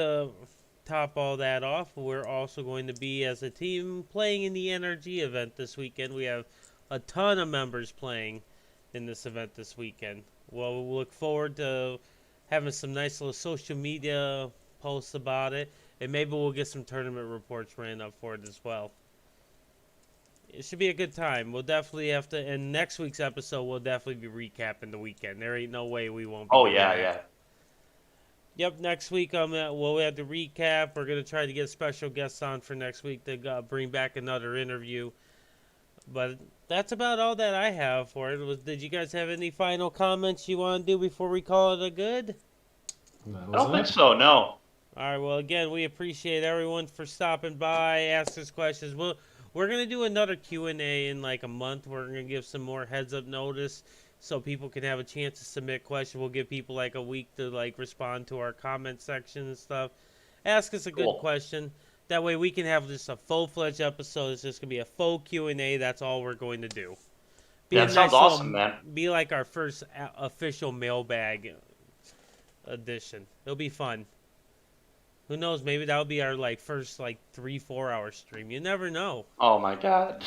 top all that off, we're also going to be, as a team, playing in the NRG event this weekend. We have a ton of members playing in this event this weekend. Well, we'll look forward to having some nice little social media posts about it. And maybe we'll get some tournament reports ran up for it as well. It should be a good time. We'll definitely have to, in next week's episode, we'll definitely be recapping the weekend. There ain't no way we won't be doing that. Yep, next week we'll have to recap. We're going to try to get a special guest on for next week to bring back another interview. But that's about all that I have for it. Did you guys have any final comments you want to do before we call it a good? I don't think so, no. All right, well, again, we appreciate everyone for stopping by, asking us questions. We're going to do another Q&A in like a month. We're going to give some more heads-up notice so people can have a chance to submit questions. We'll give people like a week to like respond to our comment section and stuff. Ask us a good question. That way we can have just a full-fledged episode. It's just going to be a full Q&A. That's all we're going to do. That sounds awesome, man. Be like our first official mailbag edition. It'll be fun. Who knows? Maybe that'll be our like first like 3-4 hour stream. You never know. Oh my god.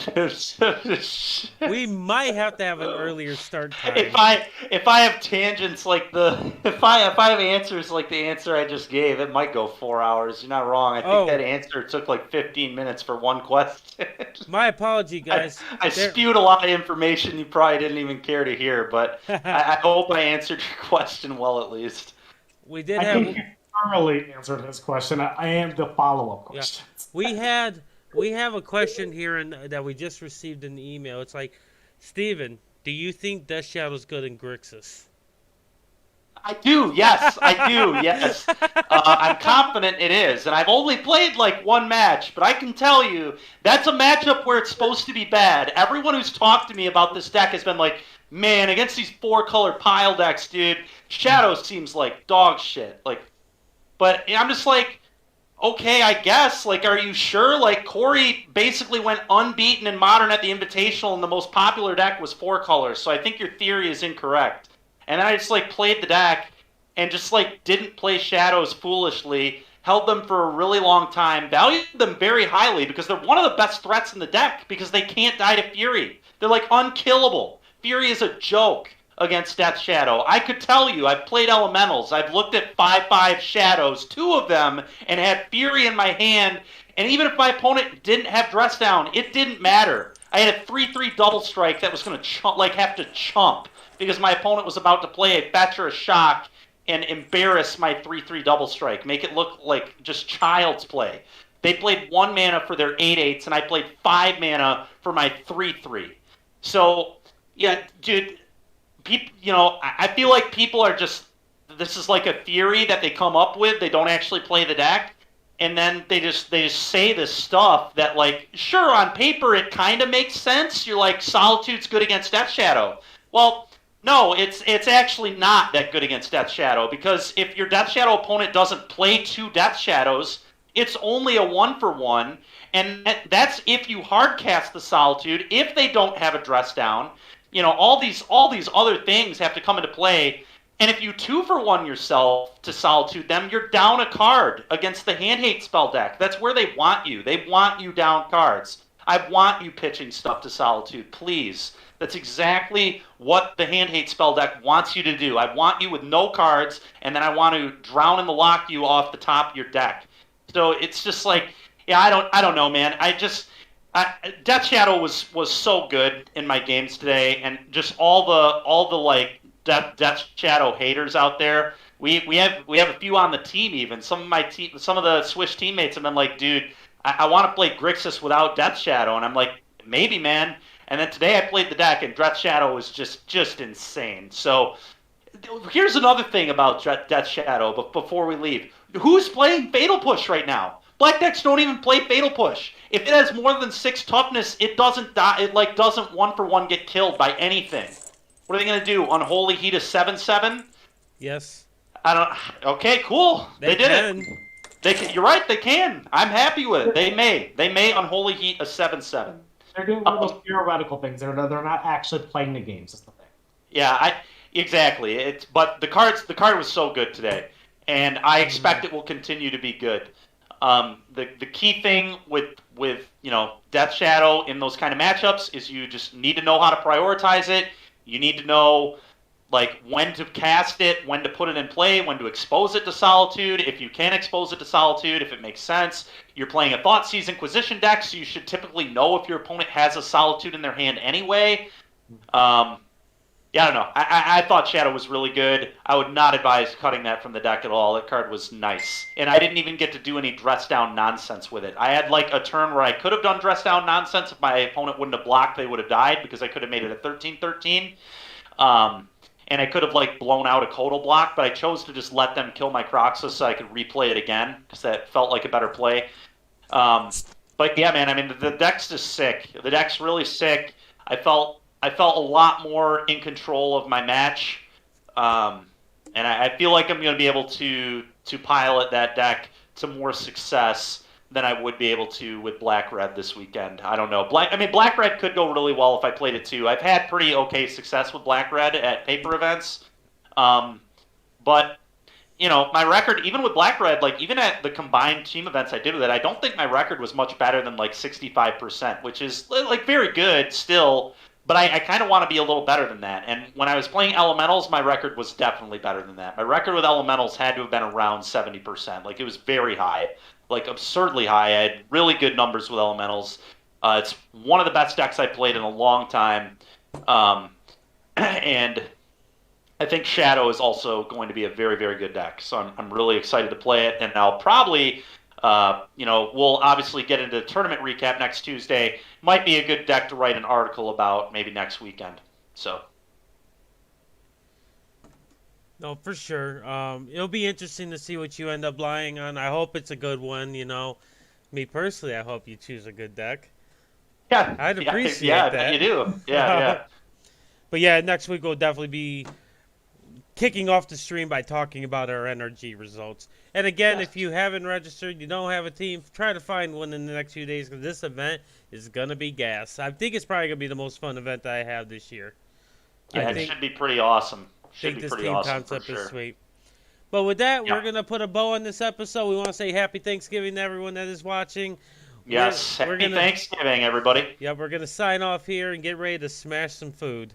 We might have to have an earlier start time. If I have tangents like if I have answers like the answer I just gave, it might go 4 hours. You're not wrong. I think that answer took like 15 minutes for one question. My apology, guys. I spewed a lot of information you probably didn't even care to hear, but I hope I answered your question well at least. We did have. Thoroughly answered his question. I am the follow-up question. Yeah. We have a question here that we just received in the email. It's like, Steven, do you think Death Shadow's good in Grixis? I do, yes. I'm confident it is. And I've only played like one match, but I can tell you, that's a matchup where it's supposed to be bad. Everyone who's talked to me about this deck has been like, man, against these 4-color pile decks, dude, Shadow seems like dog shit. But I'm just like, okay, I guess. Like, are you sure? Like, Corey basically went unbeaten in Modern at the Invitational, and the most popular deck was 4 colors. So I think your theory is incorrect. And then I just, like, played the deck and just, like, didn't play Shadows foolishly, held them for a really long time, valued them very highly because they're one of the best threats in the deck because they can't die to Fury. They're, like, unkillable. Fury is a joke against Death Shadow. I could tell you, I've played Elementals. I've looked at 5/5 Shadows, 2 of them, and had Fury in my hand. And even if my opponent didn't have Dress Down, it didn't matter. I had a 3/3 double strike that was going to have to chump because my opponent was about to play a Fetch or a Shock and embarrass my 3/3 double strike, make it look like just child's play. They played 1 mana for their 8/8s, and I played 5 mana for my 3/3. So, yeah, dude. People, I feel like people are just, this is like a theory that they come up with. They don't actually play the deck. And then they just say this stuff that, like, sure, on paper it kind of makes sense. You're like, Solitude's good against Death Shadow. Well, no, it's actually not that good against Death Shadow, because if your Death Shadow opponent doesn't play 2 Death Shadows, it's only a 1-for-1. And that's if you hardcast the Solitude, if they don't have a Dress Down. All these other things have to come into play. And if you 2-for-1 yourself to Solitude them, you're down a card against the Hand Hate spell deck. That's where they want you. They want you down cards. I want you pitching stuff to Solitude, please. That's exactly what the Hand Hate spell deck wants you to do. I want you with no cards, and then I want to drown in the lock you off the top of your deck. So it's just like, yeah, I don't know, man. Death Shadow was so good in my games today, and just all the like Death Shadow haters out there. We have a few on the team even. Some of the Swish teammates have been like, dude, I want to play Grixis without Death Shadow, and I'm like, maybe, man. And then today I played the deck, and Death Shadow was just insane. So here's another thing about Death Shadow. But before we leave, who's playing Fatal Push right now? Black decks don't even play Fatal Push. If it has more than 6 toughness, it doesn't die. It like doesn't 1-for-1 get killed by anything. What are they gonna do? Unholy Heat a 7/7? Yes. I don't. Okay, cool. They did it. They can. You're right. They can. I'm happy with it. They may Unholy Heat a 7/7. They're doing one of those theoretical things. They're not actually playing the games. That's the thing. Yeah, exactly. But the card was so good today, and I expect it will continue to be good. The key thing with Death Shadow in those kind of matchups is you just need to know how to prioritize it. You need to know like when to cast it, when to put it in play, when to expose it to Solitude. If you can expose it to Solitude, if it makes sense. You're playing a Thoughtseize Inquisition deck, so you should typically know if your opponent has a Solitude in their hand anyway. Yeah, I don't know. I thought Shadow was really good. I would not advise cutting that from the deck at all. That card was nice. And I didn't even get to do any dress down nonsense with it. I had like a turn where I could have done dress down nonsense. If my opponent wouldn't have blocked, they would have died because I could have made it a 13-13. And I could have like blown out a Codal block, but I chose to just let them kill my Croxus so I could replay it again because that felt like a better play. But yeah, man, I mean, the deck's just sick. The deck's really sick. I felt a lot more in control of my match, and I feel like I'm going to be able to pilot that deck to more success than I would be able to with Black-Red this weekend. I don't know. Black-Red could go really well if I played it too. I've had pretty okay success with Black-Red at paper events, but my record, even with Black-Red, like even at the combined team events I did with it, I don't think my record was much better than like 65%, which is like very good still. But I kind of want to be a little better than that. And when I was playing Elementals, my record was definitely better than that. My record with Elementals had to have been around 70%. Like, it was very high. Like, absurdly high. I had really good numbers with Elementals. It's one of the best decks I played in a long time. And I think Shadow is also going to be a very, very good deck. So I'm really excited to play it. And I'll probably... we'll obviously get into the tournament recap next Tuesday. Might be a good deck to write an article about maybe next weekend. So. No, for sure. It'll be interesting to see what you end up lying on. I hope it's a good one. Me personally, I hope you choose a good deck. Yeah, I'd appreciate that. Yeah, you do. Yeah. But yeah, next week we'll definitely be kicking off the stream by talking about our NRG results. And again, if you haven't registered, you don't have a team, try to find one in the next few days because this event is going to be gas. I think it's probably going to be the most fun event that I have this year. Yeah, it should be pretty awesome. I think this team concept is sweet. But with that, we're going to put a bow on this episode. We want to say happy Thanksgiving to everyone that is watching. Yes, happy Thanksgiving, everybody. Yeah, we're going to sign off here and get ready to smash some food.